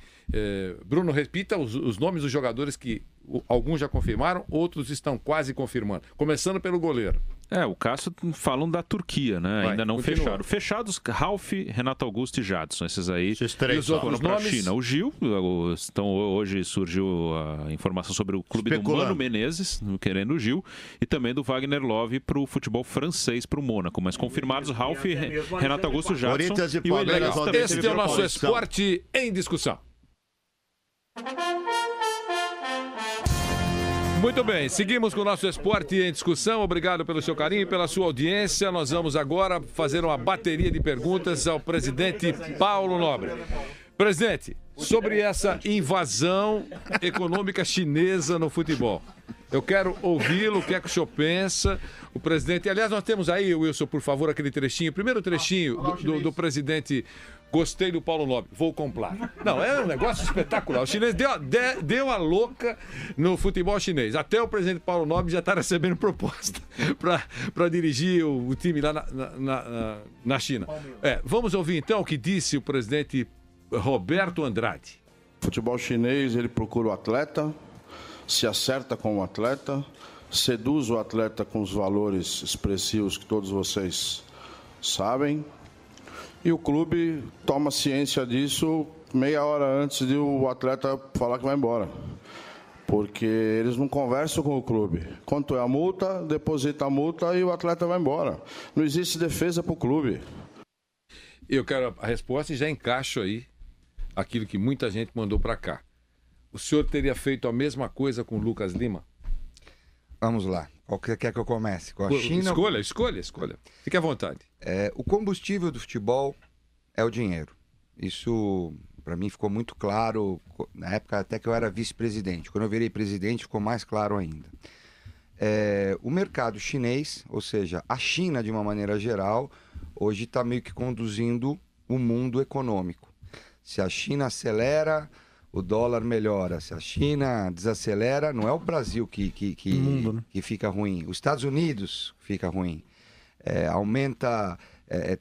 Bruno, repita os nomes dos jogadores que alguns já confirmaram, outros estão quase confirmando. Começando pelo goleiro. O Cássio falam da Turquia, né? Ainda não fecharam. Fechados, Ralf, Renato Augusto e Jadson. Esses aí foram para a China. O Gil, hoje surgiu a informação sobre o clube do Mano Menezes, querendo o Gil, e também do Wagner Love para o futebol francês, para o Mônaco. Mas confirmados, Ralf, Renato Augusto, Jadson e o Elias. Este é o nosso Esporte em Discussão. Muito bem, seguimos com o nosso esporte em discussão. Obrigado pelo seu carinho e pela sua audiência. Nós vamos agora fazer uma bateria de perguntas ao presidente Paulo Nobre. Presidente, sobre essa invasão econômica chinesa no futebol. Eu quero ouvi-lo, o que é que o senhor pensa? O presidente... Aliás, nós temos aí, Wilson, por favor, aquele trechinho. Primeiro trechinho do presidente... Gostei do Paulo Nobre, vou comprar. Não, é um negócio espetacular. O chinês deu a louca no futebol chinês. Até o presidente Paulo Nobre já está recebendo proposta para dirigir o time lá na China. Vamos ouvir então o que disse o presidente Roberto Andrade. O futebol chinês, ele procura o atleta, se acerta com o atleta, seduz o atleta com os valores expressivos que todos vocês sabem. E o clube toma ciência disso meia hora antes de o atleta falar que vai embora. Porque eles não conversam com o clube. Quanto é a multa, deposita a multa e o atleta vai embora. Não existe defesa para o clube. Eu quero a resposta e já encaixo aí aquilo que muita gente mandou para cá. O senhor teria feito a mesma coisa com o Lucas Lima? Vamos lá. Qual que quer que eu comece? Com a China? Escolha. Fique à vontade. O combustível do futebol é o dinheiro. Isso, para mim, ficou muito claro na época até que eu era vice-presidente. Quando eu virei presidente, ficou mais claro ainda. O mercado chinês, ou seja, a China, de uma maneira geral, hoje está meio que conduzindo o mundo econômico. Se a China acelera, o dólar melhora. Se a China desacelera, não é o Brasil que fica ruim. Os Estados Unidos fica ruim. Aumenta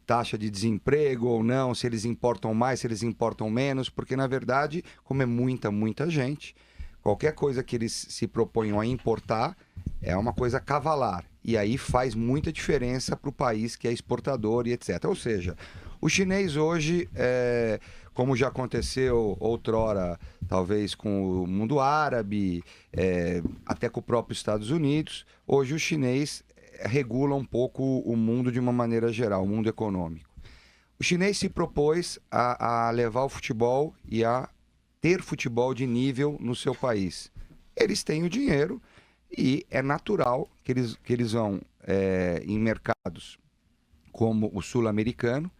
taxa de desemprego ou não, se eles importam mais, se eles importam menos, porque, na verdade, como é muita gente, qualquer coisa que eles se proponham a importar é uma coisa cavalar. E aí faz muita diferença para o país que é exportador e etc. Ou seja, o chinês hoje... como já aconteceu outrora, talvez com o mundo árabe, até com o próprio Estados Unidos, hoje o chinês regula um pouco o mundo de uma maneira geral, o mundo econômico. O chinês se propôs a levar o futebol e a ter futebol de nível no seu país. Eles têm o dinheiro e é natural que eles vão em mercados como o sul-americano,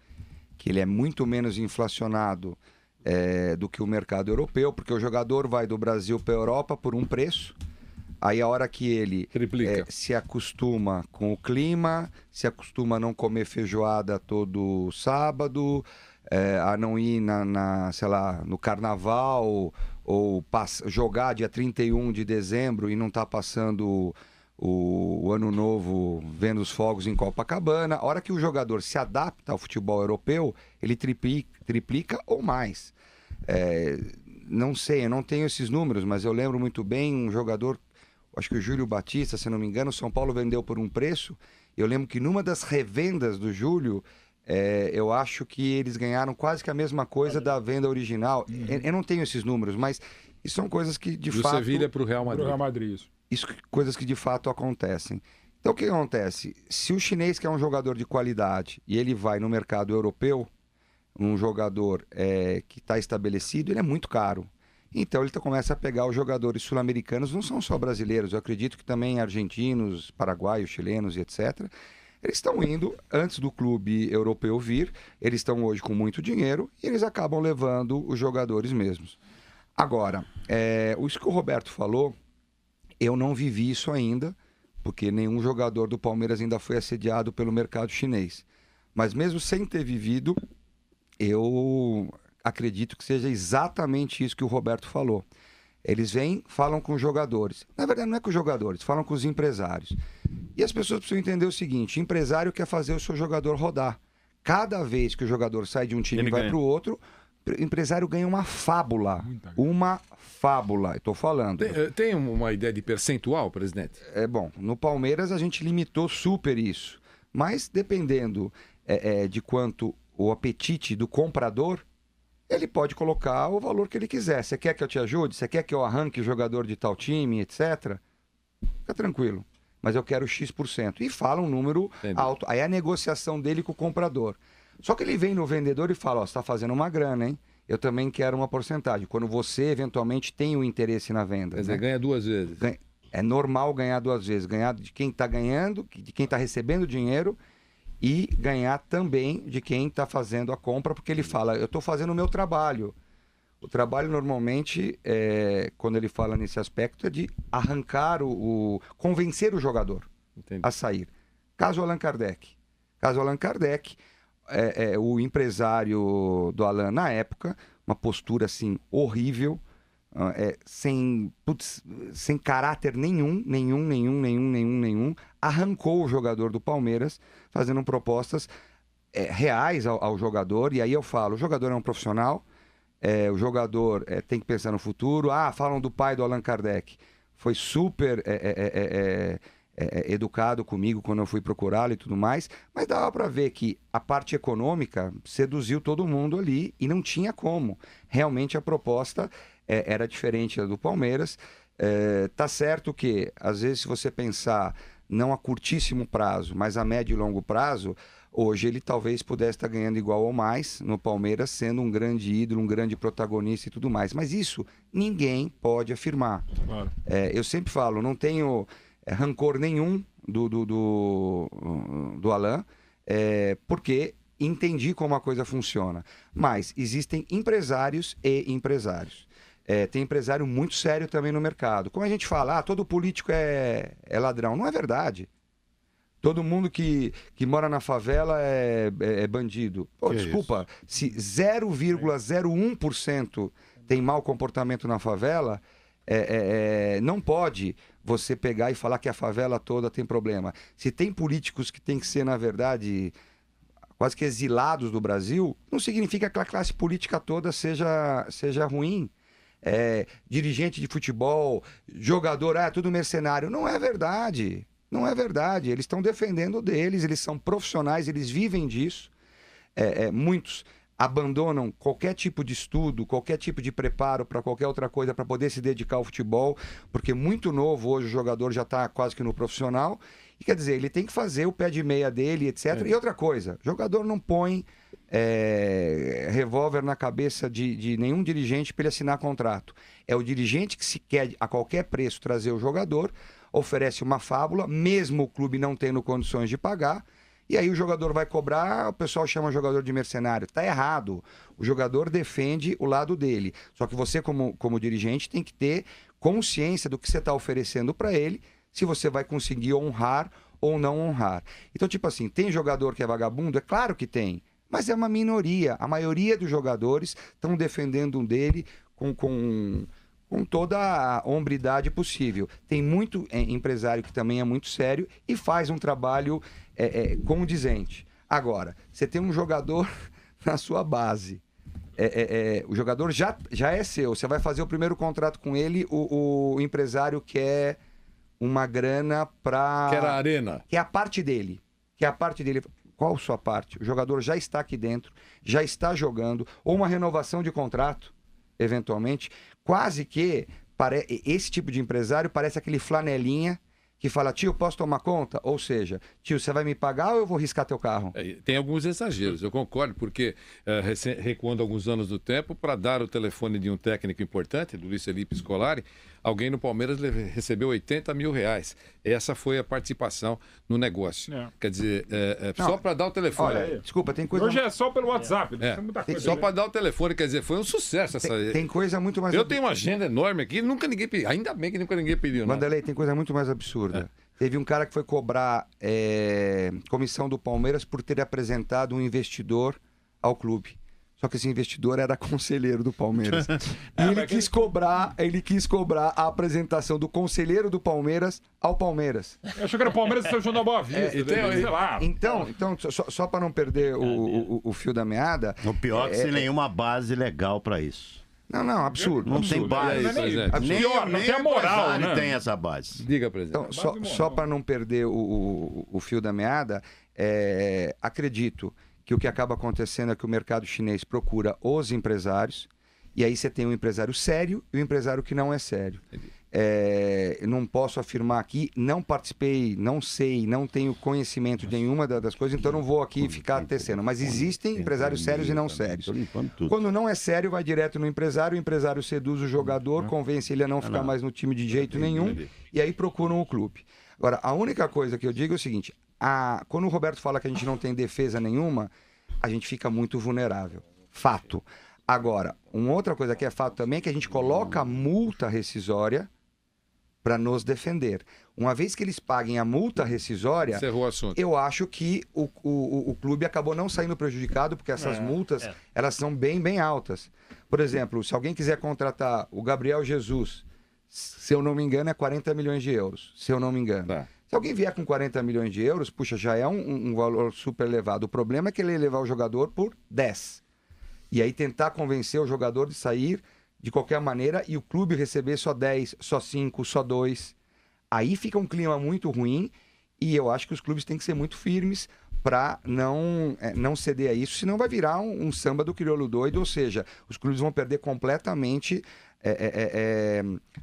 que ele é muito menos inflacionado do que o mercado europeu, porque o jogador vai do Brasil para a Europa por um preço, aí a hora que ele se acostuma com o clima, se acostuma a não comer feijoada todo sábado, a não ir sei lá, no carnaval, ou jogar dia 31 de dezembro e não estar passando... o ano novo vendo os fogos em Copacabana. A hora que o jogador se adapta ao futebol europeu, ele triplica ou mais. Não sei, eu não tenho esses números, mas eu lembro muito bem um jogador, acho que o Júlio Batista, se não me engano, o São Paulo vendeu por um preço. Eu lembro que numa das revendas do Júlio, eu acho que eles ganharam quase que a mesma coisa da venda original. Eu não tenho esses números, mas isso são coisas que de fato... Do Sevilha para o Real Madrid. Pro Real Madrid, isso, coisas que de fato acontecem. Então o que acontece? Se o chinês quer um jogador de qualidade e ele vai no mercado europeu, um jogador que está estabelecido, ele é muito caro. Então ele começa a pegar os jogadores sul-americanos, não são só brasileiros, eu acredito que também argentinos, paraguaios, chilenos e etc. Eles estão indo antes do clube europeu vir, eles estão hoje com muito dinheiro e eles acabam levando os jogadores mesmos. Agora, isso que o Roberto falou, eu não vivi isso ainda, porque nenhum jogador do Palmeiras ainda foi assediado pelo mercado chinês. Mas mesmo sem ter vivido, eu acredito que seja exatamente isso que o Roberto falou. Eles vêm, falam com os jogadores. Na verdade, não é com os jogadores, falam com os empresários. E as pessoas precisam entender o seguinte, empresário quer fazer o seu jogador rodar. Cada vez que o jogador sai de um time e vai para o outro... O empresário ganha uma fábula. Uma fábula, estou falando. Tem uma ideia de percentual, presidente? Bom, no Palmeiras a gente limitou super isso. Mas dependendo de quanto o apetite do comprador, ele pode colocar o valor que ele quiser. Você quer que eu te ajude? Você quer que eu arranque o jogador de tal time, etc? Fica tranquilo. Mas eu quero X%. E fala um número alto. Aí é a negociação dele com o comprador. Só que ele vem no vendedor e fala, você está fazendo uma grana, hein? Eu também quero uma porcentagem. Quando você, eventualmente, tem um interesse na venda. Quer dizer, ganha duas vezes. É normal ganhar 2 vezes. Ganhar de quem está ganhando, de quem está recebendo dinheiro e ganhar também de quem está fazendo a compra, porque ele fala, eu estou fazendo o meu trabalho. O trabalho normalmente, quando ele fala nesse aspecto, é de arrancar convencer o jogador a sair. Caso Allan Kardec. O empresário do Allan na época, uma postura assim horrível, sem caráter nenhum, arrancou o jogador do Palmeiras, fazendo propostas reais ao jogador. E aí eu falo, o jogador é um profissional, o jogador tem que pensar no futuro. Falam do pai do Allan Kardec, foi super educado comigo quando eu fui procurá-lo e tudo mais, mas dava para ver que a parte econômica seduziu todo mundo ali e não tinha como. Realmente a proposta era diferente da do Palmeiras. Tá certo que, às vezes, se você pensar não a curtíssimo prazo, mas a médio e longo prazo, hoje ele talvez pudesse estar ganhando igual ou mais no Palmeiras, sendo um grande ídolo, um grande protagonista e tudo mais. Mas isso ninguém pode afirmar. Claro. Eu sempre falo, não tenho rancor nenhum do Allan, porque entendi como a coisa funciona. Mas existem empresários e empresários. Tem empresário muito sério também no mercado. Como a gente fala, todo político é ladrão. Não é verdade. Todo mundo que mora na favela é bandido. Desculpa, se 0,01% tem mau comportamento na favela, não pode você pegar e falar que a favela toda tem problema. Se tem políticos que tem que ser, na verdade, quase que exilados do Brasil, não significa que a classe política toda seja ruim. Dirigente de futebol, jogador, tudo mercenário. Não é verdade. Não é verdade. Eles estão defendendo deles, eles são profissionais, eles vivem disso. Muitos abandonam qualquer tipo de estudo, qualquer tipo de preparo para qualquer outra coisa para poder se dedicar ao futebol, porque muito novo hoje o jogador já está quase que no profissional. E quer dizer, ele tem que fazer o pé de meia dele, etc. E outra coisa, jogador não põe revólver na cabeça de nenhum dirigente para ele assinar contrato. É o dirigente que, se quer a qualquer preço trazer o jogador, oferece uma fábula, mesmo o clube não tendo condições de pagar, e aí o jogador vai cobrar, o pessoal chama o jogador de mercenário. Tá errado. O jogador defende o lado dele. Só que você, como dirigente, tem que ter consciência do que você está oferecendo para ele, se você vai conseguir honrar ou não honrar. Então, tipo assim, tem jogador que é vagabundo? É claro que tem. Mas é uma minoria. A maioria dos jogadores estão defendendo um dele com toda a hombridade possível. Tem muito empresário que também é muito sério e faz um trabalho condizente. Agora, você tem um jogador na sua base. O jogador já é seu. Você vai fazer o primeiro contrato com ele, o empresário quer uma grana para... Quer a arena. Que é a parte dele. Qual a sua parte? O jogador já está aqui dentro, já está jogando, ou uma renovação de contrato, eventualmente. Quase que esse tipo de empresário parece aquele flanelinha que fala, tio, posso tomar conta? Ou seja, tio, você vai me pagar ou eu vou riscar teu carro? Tem alguns exageros, eu concordo, porque recuando alguns anos do tempo, para dar o telefone de um técnico importante, do Luiz Felipe Scolari, alguém no Palmeiras recebeu R$80 mil. Essa foi a participação no negócio. Quer dizer, só para dar o telefone. Olha, desculpa, tem coisa... Hoje é só pelo WhatsApp. Só para dar o telefone, quer dizer, foi um sucesso. Tem coisa muito mais... Eu tenho uma agenda enorme aqui, nunca ninguém pediu. Ainda bem que nunca ninguém pediu. Vanderlei, tem coisa muito mais absurda. Teve um cara que foi cobrar comissão do Palmeiras por ter apresentado um investidor ao clube. Só que esse investidor era conselheiro do Palmeiras. E ele quis cobrar a apresentação do conselheiro do Palmeiras ao Palmeiras. Eu achei que era o Palmeiras e São João da Boa Vista. Sei lá. Então só para não perder o fio da meada... O pior é que sem nenhuma base legal para isso. Não, absurdo. Não tem base. Não tem a moral, né? Tem essa base. Diga, presidente. Então, só para não perder o fio da meada, acredito que o que acaba acontecendo é que o mercado chinês procura os empresários, e aí você tem um empresário sério e um empresário que não é sério. Eu não posso afirmar aqui, não participei, não sei, não tenho conhecimento de nenhuma das coisas, então não vou aqui ficar tecendo. Mas existem empresários sérios e não sérios. Quando não é sério, vai direto no empresário, o empresário seduz o jogador, convence ele a não ficar mais no time de jeito nenhum, e aí procuram o clube. Agora, a única coisa que eu digo é o seguinte, quando o Roberto fala que a gente não tem defesa nenhuma, a gente fica muito vulnerável. Fato. Agora, uma outra coisa que é fato também é que a gente coloca a multa rescisória para nos defender. Uma vez que eles paguem a multa rescisória, eu acho que o clube acabou não saindo prejudicado, porque essas multas, elas são bem, bem altas. Por exemplo, se alguém quiser contratar o Gabriel Jesus, se eu não me engano, é 40 milhões de euros, se eu não me engano. Se alguém vier com 40 milhões de euros, puxa, já é um valor super elevado. O problema é que ele ia levar o jogador por 10. E aí tentar convencer o jogador de sair de qualquer maneira e o clube receber só 10, só 5, só 2. Aí fica um clima muito ruim e eu acho que os clubes têm que ser muito firmes para não ceder a isso, senão vai virar um samba do crioulo doido, ou seja, os clubes vão perder completamente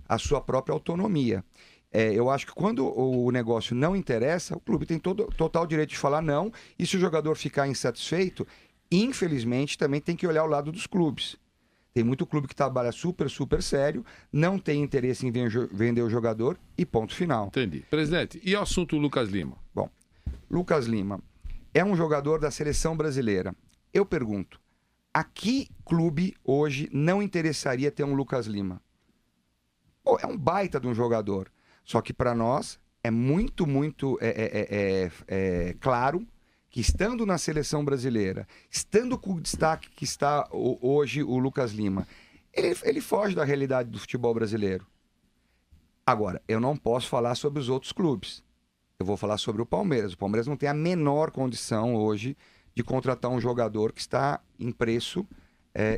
a sua própria autonomia. Eu acho que quando o negócio não interessa, o clube tem total direito de falar não, e se o jogador ficar insatisfeito, infelizmente também tem que olhar o lado dos clubes. Tem muito clube que trabalha super, super sério, não tem interesse em vender o jogador e ponto final. Entendi. Presidente, e o assunto Lucas Lima? Bom, Lucas Lima é um jogador da seleção brasileira. Eu pergunto, a que clube hoje não interessaria ter um Lucas Lima? Pô, é um baita de um jogador. Só que para nós é muito, muito claro que estando na seleção brasileira, estando com o destaque que está hoje o Lucas Lima, ele foge da realidade do futebol brasileiro. Agora, eu não posso falar sobre os outros clubes. Eu vou falar sobre o Palmeiras. O Palmeiras não tem a menor condição hoje de contratar um jogador que está em preço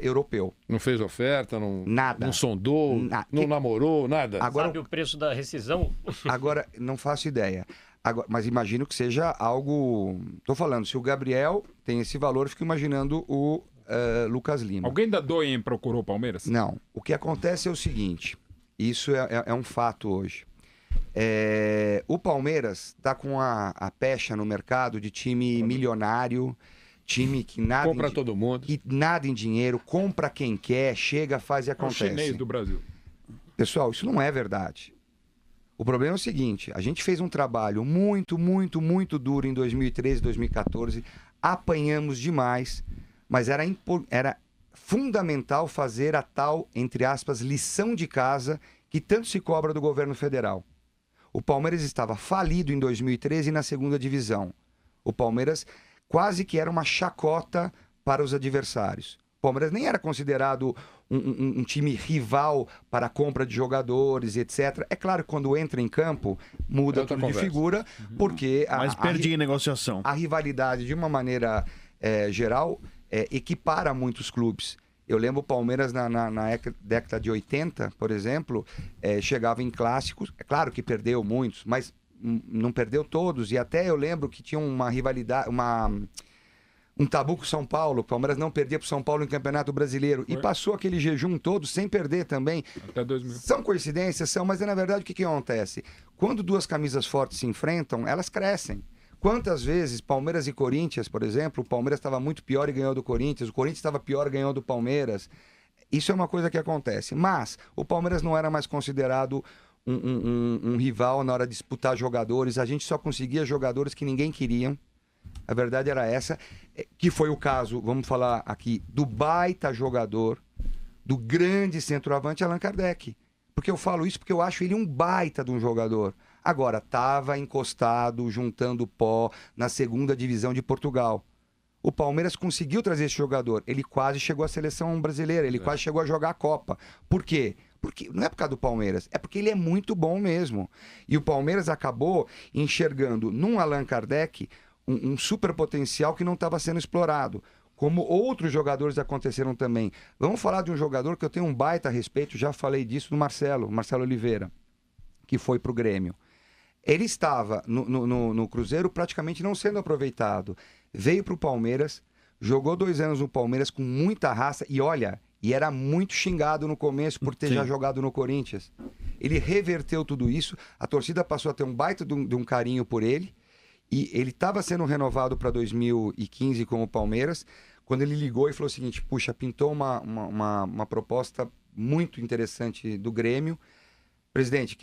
europeu. Não fez oferta, nada. Não sondou, não namorou, nada? Agora, sabe o preço da rescisão? Agora, não faço ideia. Agora, mas imagino que seja algo... Estou falando, se o Gabriel tem esse valor, eu fico imaginando o Lucas Lima. Alguém da Doen procurou o Palmeiras? Não. O que acontece é o seguinte, isso é um fato hoje. O Palmeiras está com a pecha no mercado de time milionário, time que nada... Compra todo mundo. Que nada em dinheiro, compra quem quer, chega, faz e acontece. É o chinês do Brasil. Pessoal, isso não é verdade. O problema é o seguinte, a gente fez um trabalho muito, muito, muito duro em 2013, 2014, apanhamos demais, mas era fundamental fazer a tal, entre aspas, lição de casa que tanto se cobra do governo federal. O Palmeiras estava falido em 2013 na segunda divisão. O Palmeiras quase que era uma chacota para os adversários. O Palmeiras nem era considerado um time rival para a compra de jogadores, etc. É claro que quando entra em campo, muda tudo de figura, porque... Mas perdi em negociação. A rivalidade, de uma maneira geral, equipara muitos clubes. Eu lembro o Palmeiras na década de 80, por exemplo, chegava em clássicos. É claro que perdeu muitos, mas não perdeu todos. E até eu lembro que tinha uma rivalidade... um tabu com o São Paulo, o Palmeiras não perdia para o São Paulo em Campeonato Brasileiro. E passou aquele jejum todo sem perder também. Até 2000. São coincidências, mas na verdade o que acontece? Quando duas camisas fortes se enfrentam, elas crescem. Quantas vezes Palmeiras e Corinthians, por exemplo, o Palmeiras estava muito pior e ganhou do Corinthians, o Corinthians estava pior e ganhou do Palmeiras. Isso é uma coisa que acontece. Mas o Palmeiras não era mais considerado um rival na hora de disputar jogadores. A gente só conseguia jogadores que ninguém queria. A verdade era essa, que foi o caso, vamos falar aqui, do baita jogador, do grande centroavante Allan Kardec. Porque eu falo isso porque eu acho ele um baita de um jogador. Agora, estava encostado, juntando pó na segunda divisão de Portugal. O Palmeiras conseguiu trazer esse jogador. Ele quase chegou à seleção brasileira, ele quase chegou a jogar a Copa. Por quê? Porque não é por causa do Palmeiras, é porque ele é muito bom mesmo. E o Palmeiras acabou enxergando num Allan Kardec um super potencial que não estava sendo explorado. Como outros jogadores aconteceram também. Vamos falar de um jogador que eu tenho um baita respeito, já falei disso, do Marcelo Oliveira, que foi para o Grêmio. Ele estava no Cruzeiro praticamente não sendo aproveitado. Veio para o Palmeiras, jogou 2 anos no Palmeiras com muita raça e olha, e era muito xingado no começo por ter já jogado no Corinthians. ele reverteu tudo isso, a torcida passou a ter um baita de um carinho por ele, e ele estava sendo renovado para 2015 com o Palmeiras, quando ele ligou e falou o seguinte, puxa, pintou uma proposta muito interessante do Grêmio. Presidente,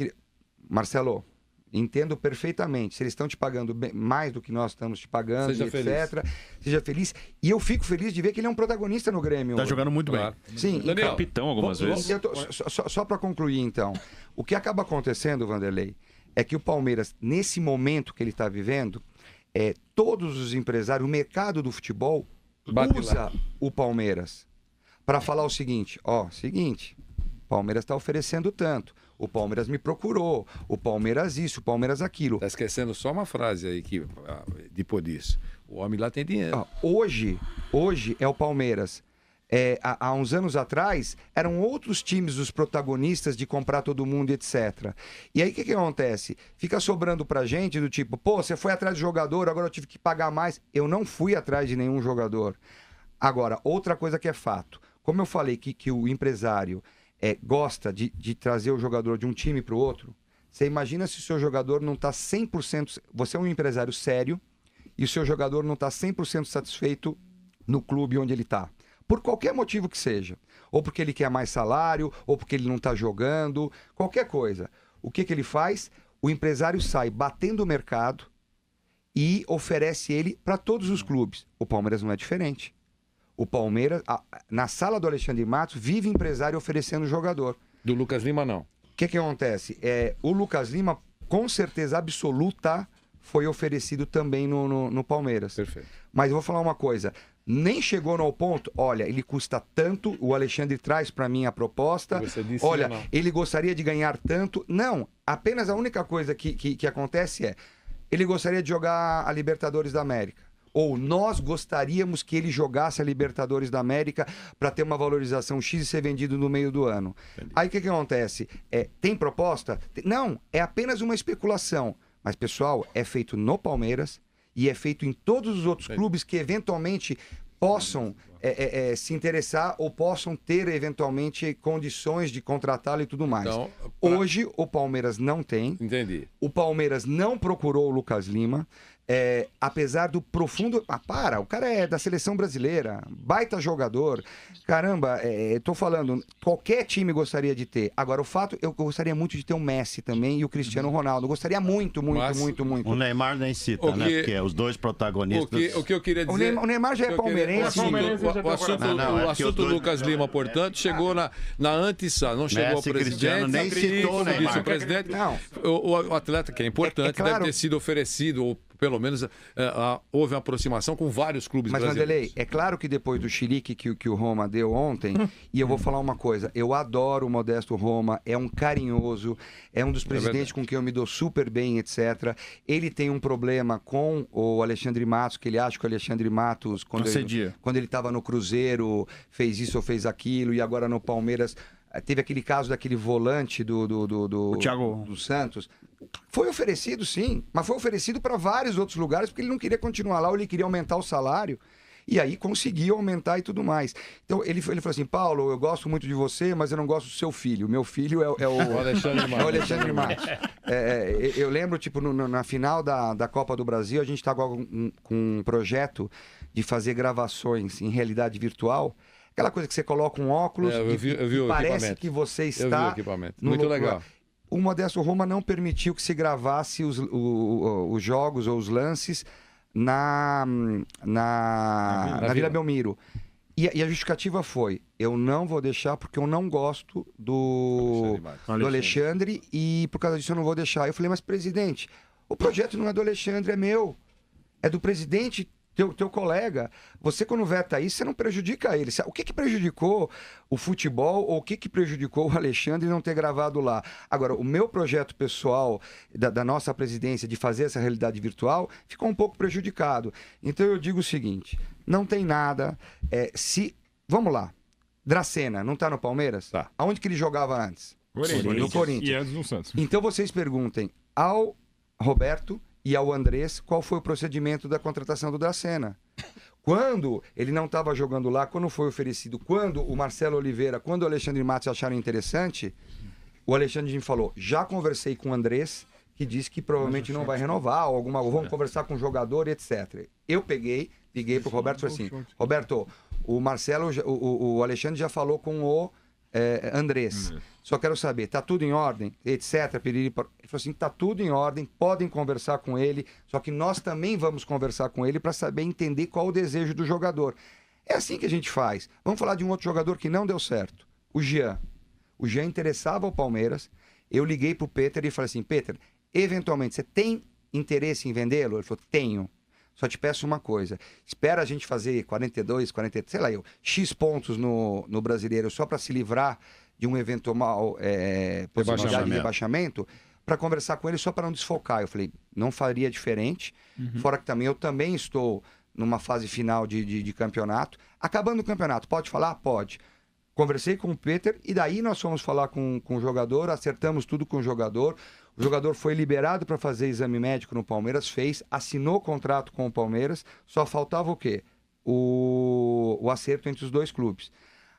Marcelo, entendo perfeitamente, se eles estão te pagando mais do que nós estamos te pagando, Seja etc. Seja feliz. E eu fico feliz de ver que ele é um protagonista no Grêmio. Tá jogando muito bem. Sim. Daniel, capitão algumas vezes. Só para concluir, então. O que acaba acontecendo, Vanderlei, é que o Palmeiras, nesse momento que ele está vivendo, todos os empresários, o mercado do futebol usa o Palmeiras para falar o seguinte, o Palmeiras está oferecendo tanto, o Palmeiras me procurou, o Palmeiras isso, o Palmeiras aquilo. Tá esquecendo só uma frase aí que depois disso. O homem lá tem dinheiro. Hoje é o Palmeiras. Há uns anos atrás, eram outros times os protagonistas de comprar todo mundo, etc. E aí o que acontece? Fica sobrando pra gente do tipo, pô, você foi atrás de jogador, agora eu tive que pagar mais. Eu não fui atrás de nenhum jogador. Agora, outra coisa que é fato. Como eu falei que o empresário gosta de trazer o jogador de um time para o outro, você imagina se o seu jogador não está 100%... Você é um empresário sério e o seu jogador não está 100% satisfeito no clube onde ele está. Por qualquer motivo que seja. Ou porque ele quer mais salário, ou porque ele não está jogando, qualquer coisa. O que ele faz? O empresário sai batendo o mercado e oferece ele para todos os clubes. O Palmeiras não é diferente. O Palmeiras, na sala do Alexandre Matos, vive empresário oferecendo jogador. Do Lucas Lima, não. O que acontece? O Lucas Lima, com certeza absoluta, foi oferecido também no Palmeiras. Perfeito. Mas eu vou falar uma coisa. Nem chegou no ponto, olha, ele custa tanto, o Alexandre traz para mim a proposta, olha, ele gostaria de ganhar tanto. Não, apenas a única coisa que acontece ele gostaria de jogar a Libertadores da América. Ou nós gostaríamos que ele jogasse a Libertadores da América para ter uma valorização X e ser vendido no meio do ano. Entendi. Aí o que acontece? Tem proposta? Não, é apenas uma especulação. Mas, pessoal, é feito no Palmeiras e é feito em todos os outros clubes que eventualmente possam se interessar ou possam ter eventualmente condições de contratá-lo e tudo mais. Então, hoje o Palmeiras não tem. Entendi. O Palmeiras não procurou o Lucas Lima. Apesar do profundo... o cara é da seleção brasileira, baita jogador. Caramba, tô falando, qualquer time gostaria de ter. Agora, o fato, eu gostaria muito de ter o Messi também e o Cristiano Ronaldo. Eu gostaria muito. O Neymar nem cita, né? Porque os dois protagonistas... O que eu queria dizer... O Neymar já é palmeirense. O assunto Lucas Lima, portanto, chegou na antessala, não chegou ao presidente. Nem citou o Neymar. Vice-presidente. O atleta, que é importante, claro, deve ter sido oferecido, ou pelo menos houve uma aproximação com vários clubes brasileiros. Mas, Vanderlei, é claro que depois do chilique que o Roma deu ontem, e eu vou falar uma coisa, eu adoro o Modesto Roma, é um carinhoso, é um dos presidentes com quem eu me dou super bem, etc. Ele tem um problema com o Alexandre Matos, que ele acha que o Alexandre Matos, quando ele estava no Cruzeiro, fez isso ou fez aquilo, e agora no Palmeiras... Teve aquele caso daquele volante do Thiago do Santos. Foi oferecido, sim, mas foi oferecido para vários outros lugares porque ele não queria continuar lá ou ele queria aumentar o salário. E aí conseguiu aumentar e tudo mais. Então ele falou assim, Paulo, eu gosto muito de você, mas eu não gosto do seu filho. Meu filho é o Alexandre Matos. Eu lembro, tipo, na final da Copa do Brasil, a gente estava com um projeto de fazer gravações em realidade virtual. Aquela coisa que você coloca um óculos e parece que você está... Eu vi o equipamento. Muito legal. O Modesto Roma não permitiu que se gravasse os jogos ou os lances na Vila Belmiro. E a justificativa foi, eu não vou deixar porque eu não gosto do Alexandre e por causa disso eu não vou deixar. Eu falei, mas presidente, o projeto não é do Alexandre, é meu. É do presidente... Teu colega, você quando veta isso, você não prejudica ele. O que prejudicou o futebol ou o que prejudicou o Alexandre não ter gravado lá? Agora, o meu projeto pessoal da nossa presidência de fazer essa realidade virtual ficou um pouco prejudicado. Então eu digo o seguinte, não tem nada, vamos lá, Dracena, não está no Palmeiras? Tá. Aonde que ele jogava antes? No Corinthians. E antes no Santos. Então vocês perguntem ao Roberto e ao Andrés, qual foi o procedimento da contratação do Dracena. Quando ele não estava jogando lá, quando foi oferecido, quando o Marcelo Oliveira, quando o Alexandre Matos acharam interessante, O Alexandre me falou, já conversei com o Andrés, que disse que provavelmente não vai renovar, ou vamos conversar com o jogador, etc. Eu liguei pro Roberto e falei assim, Roberto, o Marcelo, o Alexandre já falou com o Andrés. Só quero saber, tá tudo em ordem, etc. Ele falou assim, tá tudo em ordem, podem conversar com ele, só que nós também vamos conversar com ele para saber entender qual o desejo do jogador. É assim que a gente faz. Vamos falar de um outro jogador que não deu certo, o Jean. O Jean interessava ao Palmeiras, eu liguei pro Peter e falei assim, Peter, eventualmente você tem interesse em vendê-lo? Ele falou, tenho. Só te peço uma coisa, espera a gente fazer 42, 40, sei lá X pontos no Brasileiro só para se livrar de um eventual possibilidade de rebaixamento, para conversar com ele só para não desfocar. Eu falei, não faria diferente, fora que eu também estou numa fase final de campeonato. Acabando o campeonato, pode falar? Pode. Conversei com o Peter e daí nós fomos falar com o jogador, acertamos tudo com o jogador. O jogador foi liberado para fazer exame médico no Palmeiras, fez, assinou o contrato com o Palmeiras, só faltava o quê? O acerto entre os dois clubes.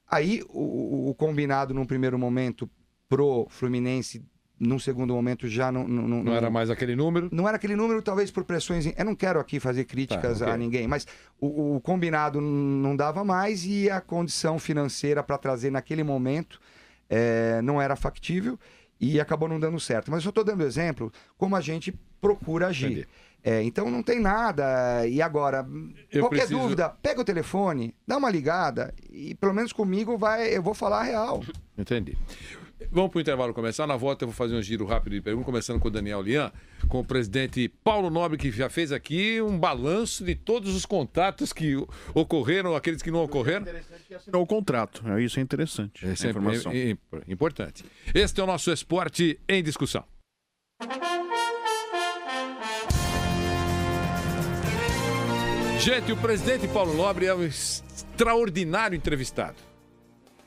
Aí o combinado num primeiro momento pro Fluminense, num segundo momento já não era mais aquele número? Não era aquele número, talvez por pressões. Eu não quero aqui fazer críticas a ninguém, mas o combinado não dava mais e a condição financeira para trazer naquele momento não era factível. E acabou não dando certo. Mas eu estou dando exemplo como a gente procura agir. Então não tem nada. E agora, qualquer dúvida, pega o telefone, dá uma ligada e pelo menos comigo eu vou falar a real. Entendi. Vamos para o intervalo começar. Na volta eu vou fazer um giro rápido de perguntas, começando com o Daniel Lian, com o presidente Paulo Nobre, que já fez aqui um balanço de todos os contatos que ocorreram, aqueles que não ocorreram. Assinou o contrato, isso é interessante. É sempre importante. Este é o nosso Esporte em Discussão. Gente, o presidente Paulo Nobre é um extraordinário entrevistado.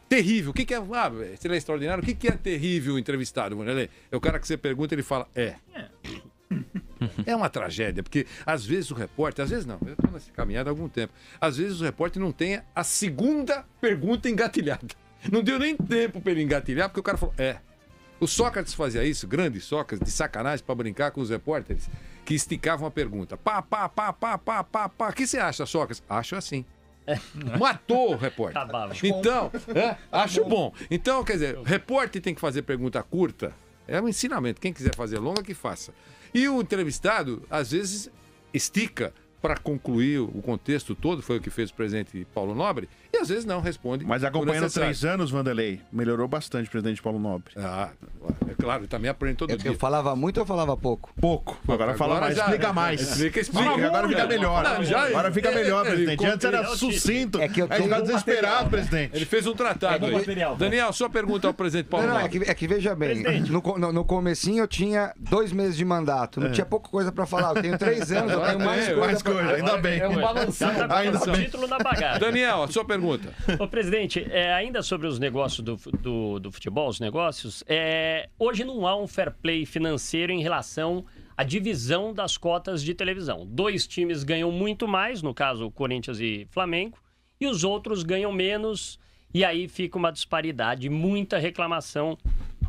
Terrível. O que é... se ele é extraordinário, o que é terrível o entrevistado, Vanderlei? É o cara que você pergunta e ele fala, É uma tragédia, porque às vezes o repórter, às vezes não, eu estou nessa caminhada há algum tempo, às vezes o repórter não tem a segunda pergunta engatilhada. Não deu nem tempo para ele engatilhar, porque o cara falou, O Sócrates fazia isso, grande Sócrates, de sacanagem para brincar com os repórteres, que esticavam a pergunta. Pá. O que você acha, Sócrates? Acho assim. Matou o repórter. Então, acho bom. Então, quer dizer, o repórter tem que fazer pergunta curta. É um ensinamento. Quem quiser fazer longa, que faça. E o entrevistado, às vezes, estica para concluir o contexto todo, foi o que fez o presidente Paulo Nobre, e às vezes não responde. Mas acompanhando 3 anos, Vanderlei, melhorou bastante o presidente Paulo Nobre. É claro, ele também aprende todo dia. Eu falava muito ou falava pouco? Pouco. Agora fala mais, explica mais. Explica. Agora fica melhor. Agora fica melhor, presidente. Antes era sucinto. É que eu tenho fica desesperado, presidente. Ele fez um tratado aí. Daniel, sua pergunta ao presidente Paulo Nobre. É que veja bem, no comecinho eu tinha 2 meses de mandato, não tinha pouca coisa para falar. Eu tenho 3 anos, eu tenho mais coisa. Ainda bem. É um balanção. Título na bagagem. Daniel, a sua pergunta. Ô, presidente, ainda sobre os negócios do futebol, os negócios, hoje não há um fair play financeiro em relação à divisão das cotas de televisão. 2 times ganham muito mais, no caso, Corinthians e Flamengo, e os outros ganham menos, e aí fica uma disparidade, muita reclamação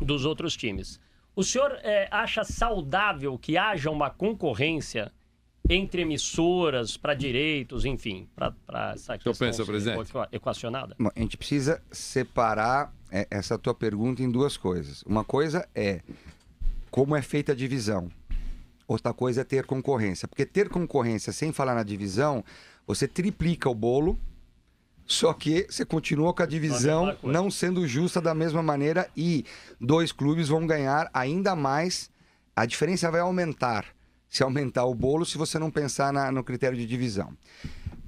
dos outros times. O senhor acha saudável que haja uma concorrência entre emissoras para direitos, enfim, para essa questão equacionada? Bom, a gente precisa separar essa tua pergunta em 2 coisas. Uma coisa é como é feita a divisão. Outra coisa é ter concorrência. Porque ter concorrência sem falar na divisão, você triplica o bolo, só que você continua com a divisão não sendo justa da mesma maneira e 2 clubes vão ganhar ainda mais. A diferença vai aumentar. Se aumentar o bolo, se você não pensar no critério de divisão.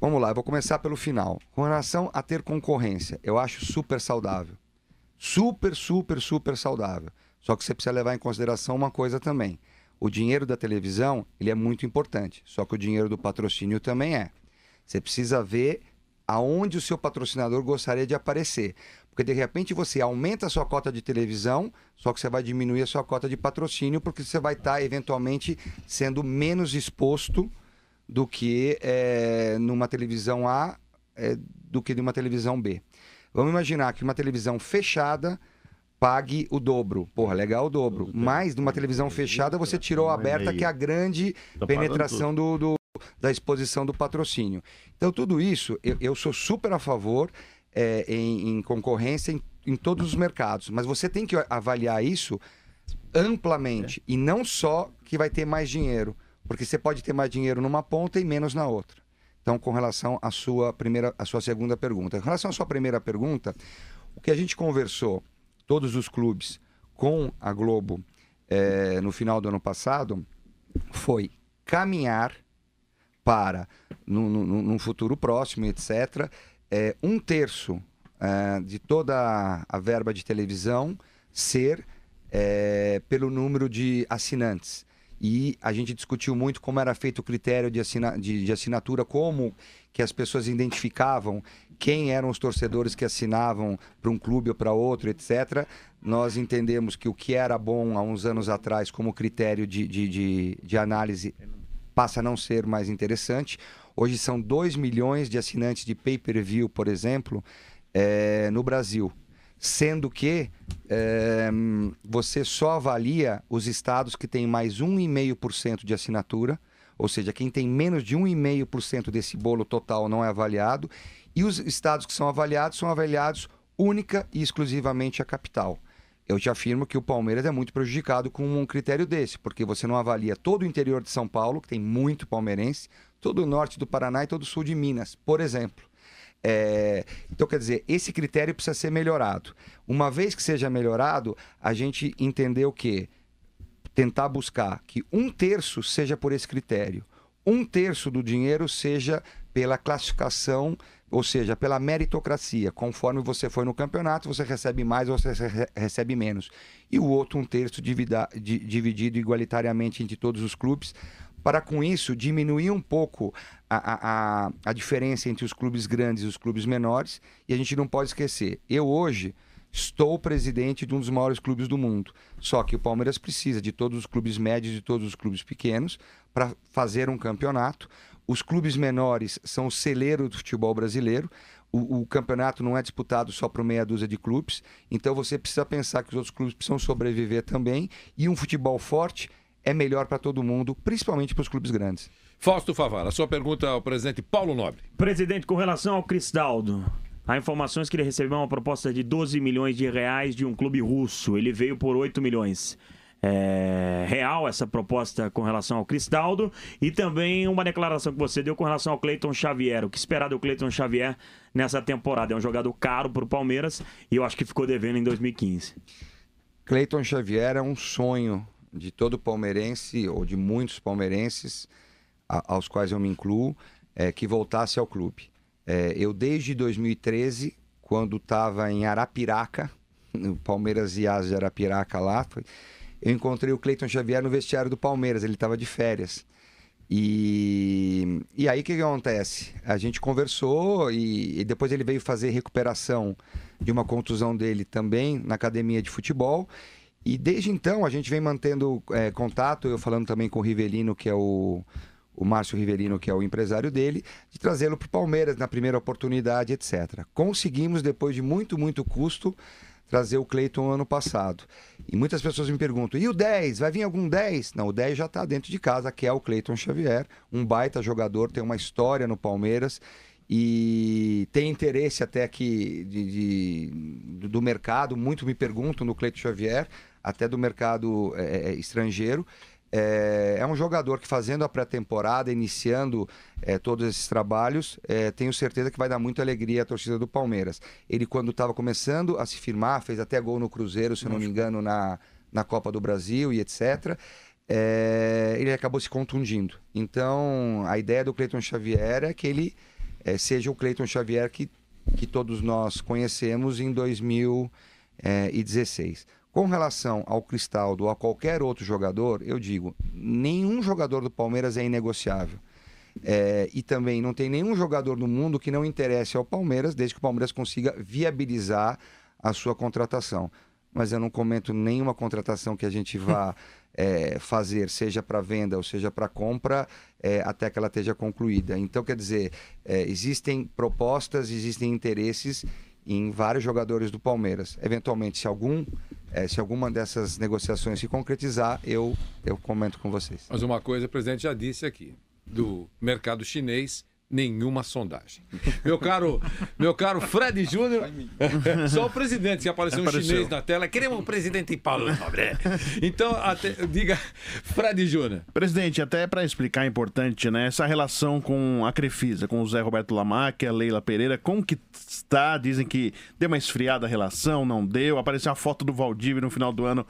Vamos lá, eu vou começar pelo final. Com relação a ter concorrência, eu acho super saudável. Super saudável. Só que você precisa levar em consideração uma coisa também. O dinheiro da televisão, ele é muito importante. Só que o dinheiro do patrocínio também é. Você precisa ver aonde o seu patrocinador gostaria de aparecer. Porque, de repente, você aumenta a sua cota de televisão, só que você vai diminuir a sua cota de patrocínio, porque você vai estar, eventualmente, sendo menos exposto do que numa televisão A do que numa televisão B. Vamos imaginar que uma televisão fechada, pague o dobro. Porra, legal o dobro. Mas numa televisão fechada você tirou a aberta, que é a grande penetração da exposição do patrocínio. Então tudo isso, eu sou super a favor em concorrência em todos os mercados. Mas você tem que avaliar isso amplamente e não só que vai ter mais dinheiro. Porque você pode ter mais dinheiro numa ponta e menos na outra. Então, com relação à sua segunda pergunta. Em relação à sua primeira pergunta, o que a gente conversou, todos os clubes, com a Globo no final do ano passado, foi caminhar para, num futuro próximo, etc., 1/3 de toda a verba de televisão ser pelo número de assinantes. E a gente discutiu muito como era feito o critério de assinatura, como que as pessoas identificavam quem eram os torcedores que assinavam para um clube ou para outro, etc. Nós entendemos que o que era bom há uns anos atrás como critério de análise passa a não ser mais interessante. Hoje são 2 milhões de assinantes de pay-per-view, por exemplo, no Brasil. Sendo que você só avalia os estados que têm mais 1,5% de assinatura, ou seja, quem tem menos de 1,5% desse bolo total não é avaliado, e os estados que são avaliados única e exclusivamente a capital. Eu te afirmo que o Palmeiras é muito prejudicado com um critério desse, porque você não avalia todo o interior de São Paulo, que tem muito palmeirense, todo o norte do Paraná e todo o sul de Minas, por exemplo. Então, quer dizer, esse critério precisa ser melhorado. Uma vez que seja melhorado, a gente entendeu que tentar buscar que 1/3 seja por esse critério, 1/3 do dinheiro seja pela classificação, ou seja, pela meritocracia. Conforme você foi no campeonato, você recebe mais ou você recebe menos. E o outro 1/3 dividido igualitariamente entre todos os clubes, para com isso diminuir um pouco a diferença entre os clubes grandes e os clubes menores. E a gente não pode esquecer, eu hoje estou presidente de um dos maiores clubes do mundo, só que o Palmeiras precisa de todos os clubes médios e todos os clubes pequenos para fazer um campeonato. Os clubes menores são o celeiro do futebol brasileiro. O campeonato não é disputado só por meia dúzia de clubes, então você precisa pensar que os outros clubes precisam sobreviver também, e um futebol forte é melhor para todo mundo, principalmente para os clubes grandes. Fausto Favala, sua pergunta ao presidente Paulo Nobre. Presidente, com relação ao Cristaldo, há informações que ele recebeu uma proposta de 12 milhões de reais de um clube russo. Ele veio por 8 milhões. É real essa proposta com relação ao Cristaldo, e também uma declaração que você deu com relação ao Cleiton Xavier. O que esperar do Cleiton Xavier nessa temporada? É um jogador caro para o Palmeiras e eu acho que ficou devendo em 2015. Cleiton Xavier é um sonho de todo palmeirense, ou de muitos palmeirenses, aos quais eu me incluo, que voltasse ao clube. Eu, desde 2013, quando estava em Arapiraca, no Palmeiras IAS de Arapiraca lá, eu encontrei o Cleiton Xavier no vestiário do Palmeiras, ele estava de férias. E aí o que acontece? A gente conversou e depois ele veio fazer recuperação de uma contusão dele também na academia de futebol. E desde então a gente vem mantendo contato, eu falando também com o Rivelino, que é o Márcio Rivelino, que é o empresário dele, de trazê-lo para o Palmeiras na primeira oportunidade, etc. Conseguimos, depois de muito, muito custo, trazer o Cleiton ano passado. E muitas pessoas me perguntam, e o 10? Vai vir algum 10? Não, o 10 já está dentro de casa, que é o Cleiton Xavier, um baita jogador, tem uma história no Palmeiras e tem interesse até aqui do mercado. Muito me perguntam no Cleiton Xavier, até do mercado estrangeiro. É um jogador que, fazendo a pré-temporada, iniciando todos esses trabalhos, tenho certeza que vai dar muita alegria à torcida do Palmeiras. Ele, quando estava começando a se firmar, fez até gol no Cruzeiro, se eu não me engano, na Copa do Brasil e etc. Ele acabou se contundindo. Então, a ideia do Cleiton Xavier é que ele seja o Cleiton Xavier que todos nós conhecemos em 2016. Com relação ao Cristaldo ou a qualquer outro jogador, eu digo, nenhum jogador do Palmeiras é inegociável. E também não tem nenhum jogador no mundo que não interesse ao Palmeiras, desde que o Palmeiras consiga viabilizar a sua contratação. Mas eu não comento nenhuma contratação que a gente vá fazer, seja para venda ou seja para compra, até que ela esteja concluída. Então, quer dizer, existem propostas, existem interesses em vários jogadores do Palmeiras. Eventualmente, se algum Se alguma dessas negociações se concretizar, eu comento com vocês. Mas uma coisa, o presidente já disse aqui, do mercado chinês, nenhuma sondagem. Meu caro Fred Júnior, só o presidente que apareceu um chinês na tela, queremos o presidente Paulo Nobre. Então, diga, Fred Júnior. Presidente, até para explicar, é importante, né? Essa relação com a Crefisa, com o Zé Roberto Lamarck, a Leila Pereira, como que está? Dizem que deu uma esfriada a relação, não deu. Apareceu a foto do Valdívia no final do ano,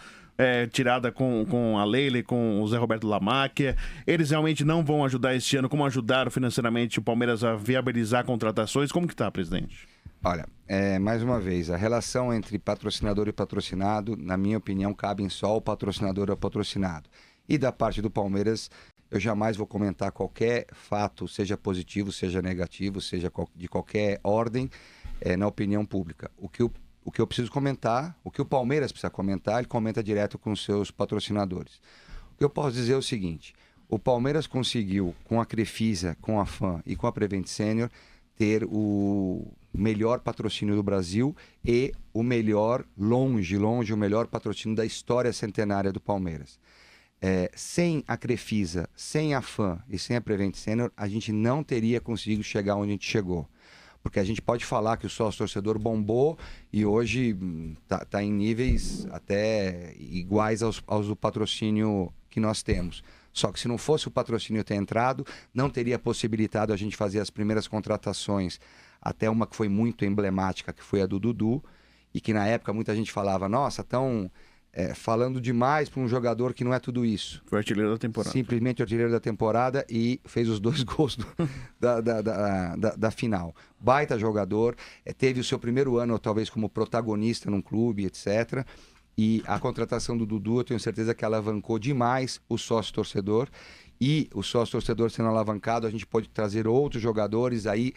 tirada com a Leila e com o Zé Roberto Lamarck. Eles realmente não vão ajudar este ano, como ajudaram financeiramente o Palmeiras a viabilizar contratações? Como que está, presidente? Olha, mais uma vez, a relação entre patrocinador e patrocinado, na minha opinião, cabem só ao patrocinador e ao patrocinado. E da parte do Palmeiras, eu jamais vou comentar qualquer fato, seja positivo, seja negativo, seja de qualquer ordem, na opinião pública. O que eu preciso comentar, o que o Palmeiras precisa comentar, ele comenta direto com os seus patrocinadores. O que eu posso dizer é o seguinte: o Palmeiras conseguiu, com a Crefisa, com a FAM e com a Prevent Senior, ter o melhor patrocínio do Brasil e o melhor, longe, o melhor patrocínio da história centenária do Palmeiras. Sem a Crefisa, sem a FAM e sem a Prevent Senior, a gente não teria conseguido chegar onde a gente chegou. Porque a gente pode falar que o sócio-torcedor bombou e hoje tá em níveis até iguais aos do patrocínio que nós temos. Só que se não fosse o patrocínio ter entrado, não teria possibilitado a gente fazer as primeiras contratações, até uma que foi muito emblemática, que foi a do Dudu, e que na época muita gente falava, nossa, estão falando demais para um jogador que não é tudo isso. Foi artilheiro da temporada. Simplesmente artilheiro da temporada e fez os 2 gols da final. Baita jogador, teve o seu primeiro ano talvez como protagonista num clube, etc. E a contratação do Dudu, eu tenho certeza que alavancou demais o sócio-torcedor. E o sócio-torcedor sendo alavancado, a gente pode trazer outros jogadores. Aí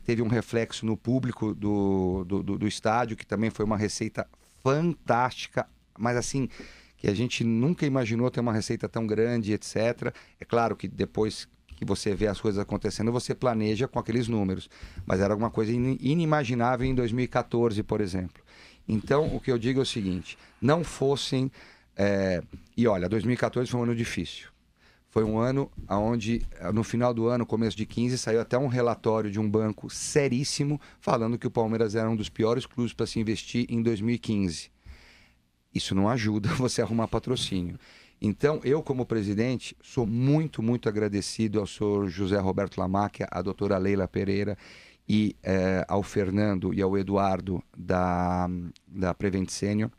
teve um reflexo no público do estádio, que também foi uma receita fantástica, mas assim, que a gente nunca imaginou ter uma receita tão grande, etc. É claro que depois que você vê as coisas acontecendo, você planeja com aqueles números. Mas era alguma coisa inimaginável em 2014, por exemplo. Então, o que eu digo é o seguinte, não fossem... E olha, 2014 foi um ano difícil. Foi um ano onde, no final do ano, começo de 15, saiu até um relatório de um banco seríssimo falando que o Palmeiras era um dos piores clubes para se investir em 2015. Isso não ajuda você a arrumar patrocínio. Então, eu como presidente, sou muito, muito agradecido ao senhor José Roberto Lamarck, à doutora Leila Pereira e ao Fernando e ao Eduardo da Prevent Senior,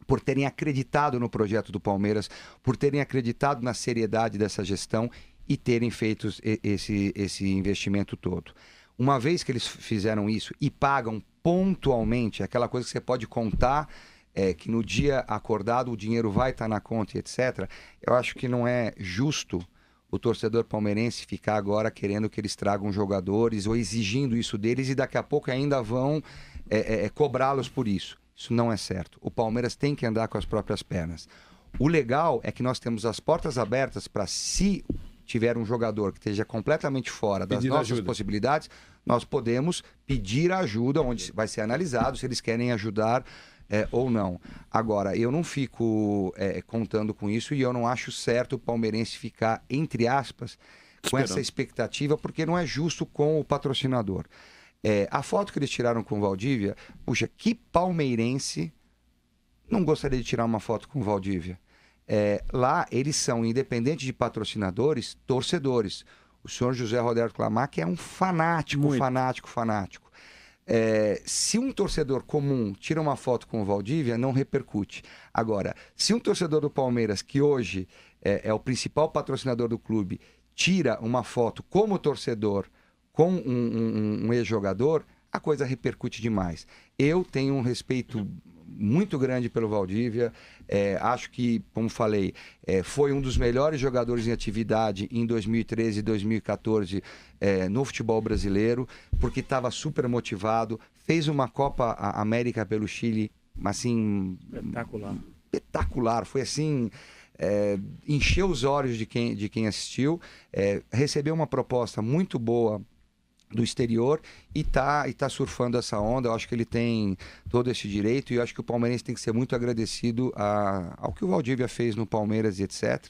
por terem acreditado no projeto do Palmeiras, por terem acreditado na seriedade dessa gestão e terem feito esse investimento todo. Uma vez que eles fizeram isso e pagam pontualmente, aquela coisa que você pode contar, que no dia acordado o dinheiro vai estar na conta e etc., eu acho que não é justo o torcedor palmeirense ficar agora querendo que eles tragam jogadores ou exigindo isso deles e daqui a pouco ainda vão cobrá-los por isso. Isso não é certo. O Palmeiras tem que andar com as próprias pernas. O legal é que nós temos as portas abertas para, se tiver um jogador que esteja completamente fora das nossas possibilidades, nós podemos pedir ajuda, onde vai ser analisado se eles querem ajudar ou não. Agora, eu não fico contando com isso e eu não acho certo o palmeirense ficar, entre aspas, com essa expectativa, porque não é justo com o patrocinador. A foto que eles tiraram com o Valdívia, puxa, que palmeirense não gostaria de tirar uma foto com o Valdívia? Lá, eles são, independente de patrocinadores, torcedores. O senhor José Roberto Lamarck é um fanático, fanático. Se um torcedor comum tira uma foto com o Valdívia, não repercute. Agora, se um torcedor do Palmeiras, que hoje é o principal patrocinador do clube, tira uma foto como torcedor com um ex-jogador, a coisa repercute demais. Eu tenho um respeito muito grande pelo Valdívia, acho que, como falei, foi um dos melhores jogadores em atividade em 2013 e 2014 no futebol brasileiro, porque estava super motivado, fez uma Copa América pelo Chile, assim... Espetacular, foi assim... encheu os olhos de quem assistiu, recebeu uma proposta muito boa do exterior e tá surfando essa onda. Eu acho que ele tem todo esse direito e eu acho que o palmeirense tem que ser muito agradecido ao que o Valdívia fez no Palmeiras e etc.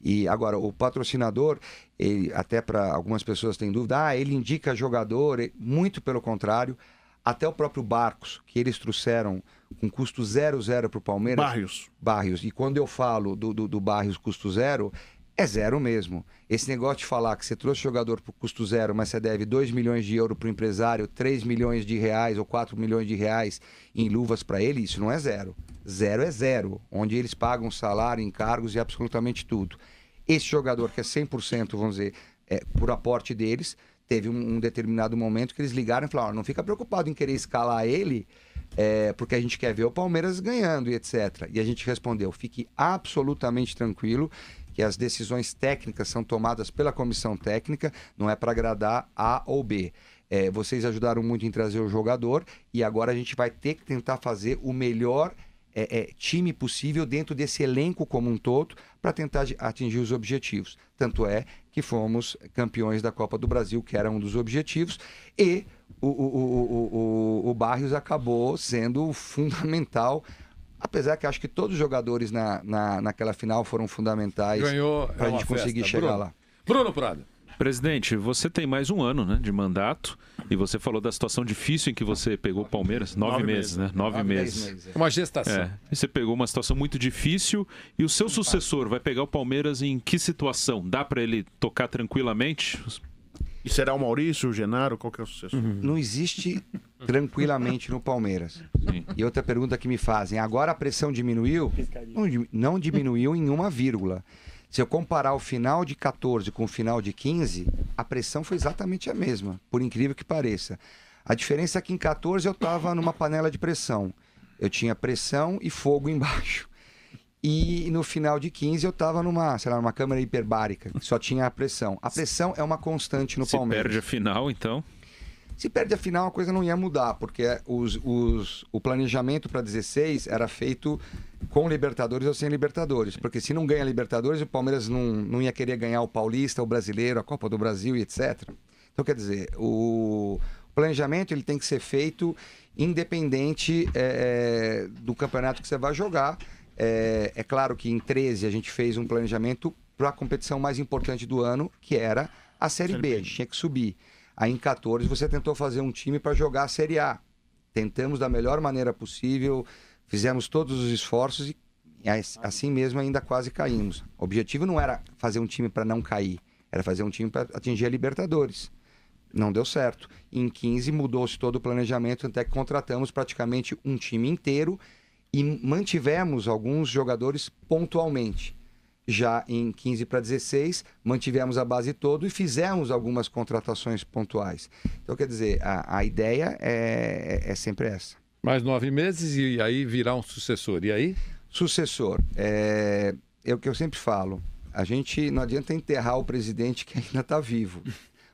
E agora, o patrocinador, ele, até para algumas pessoas têm dúvida, ele indica jogador, muito pelo contrário. Até o próprio Barcos, que eles trouxeram com custo 0,0 para o Palmeiras. Barrios. E quando eu falo do Barrios custo 0, é 0 mesmo. Esse negócio de falar que você trouxe jogador por custo 0, mas você deve 2 milhões de euros para o empresário, 3 milhões de reais ou 4 milhões de reais em luvas para ele, isso não é 0. 0 é 0, onde eles pagam salário, encargos e absolutamente tudo. Esse jogador que é 100%, vamos dizer, por aporte deles, teve um determinado momento que eles ligaram e falaram, não fica preocupado em querer escalar ele, porque a gente quer ver o Palmeiras ganhando e etc. E a gente respondeu, fique absolutamente tranquilo, que as decisões técnicas são tomadas pela comissão técnica, não é para agradar A ou B. Vocês ajudaram muito em trazer o jogador e agora a gente vai ter que tentar fazer o melhor time possível dentro desse elenco como um todo para tentar atingir os objetivos. Tanto é que fomos campeões da Copa do Brasil, que era um dos objetivos, e o Barrios acabou sendo fundamental, apesar que acho que todos os jogadores naquela final foram fundamentais para a gente conseguir chegar lá. Bruno Prado. Presidente, você tem mais um ano, né, de mandato e você falou da situação difícil em que você pegou o Palmeiras. 9 meses, né? 9 meses. Uma gestação. E você pegou uma situação muito difícil e o seu sucessor vai pegar o Palmeiras em que situação? Dá para ele tocar tranquilamente? E será o Maurício, o Genaro? Qual que é o sucessor? Não existe tranquilamente no Palmeiras. Sim. E outra pergunta que me fazem, agora a pressão diminuiu? Não diminuiu em uma vírgula. Se eu comparar o final de 14 com o final de 15, a pressão foi exatamente a mesma, por incrível que pareça. A diferença é que em 14 eu estava numa panela de pressão. Eu tinha pressão e fogo embaixo. E no final de 15 eu estava numa câmara hiperbárica, que só tinha a pressão. A pressão é uma constante no Palmeiras. Se perde a final, então... Se perde a final, a coisa não ia mudar, porque o planejamento para 16 era feito com Libertadores ou sem Libertadores. Porque se não ganha Libertadores, o Palmeiras não ia querer ganhar o Paulista, o Brasileiro, a Copa do Brasil e etc. Então, quer dizer, o planejamento ele tem que ser feito independente do campeonato que você vai jogar. É claro que em 13 a gente fez um planejamento para a competição mais importante do ano, que era a Série B. A gente tinha que subir. Aí em 14 você tentou fazer um time para jogar a Série A. Tentamos da melhor maneira possível, fizemos todos os esforços e assim mesmo ainda quase caímos. O objetivo não era fazer um time para não cair, era fazer um time para atingir a Libertadores. Não deu certo. Em 15 mudou-se todo o planejamento, até que contratamos praticamente um time inteiro e mantivemos alguns jogadores pontualmente. Já em 15 para 16, mantivemos a base toda e fizemos algumas contratações pontuais. Então, quer dizer, a ideia é sempre essa. Mais 9 meses e aí virá um sucessor. E aí? Sucessor. É o que eu sempre falo. A gente não adianta enterrar o presidente que ainda está vivo.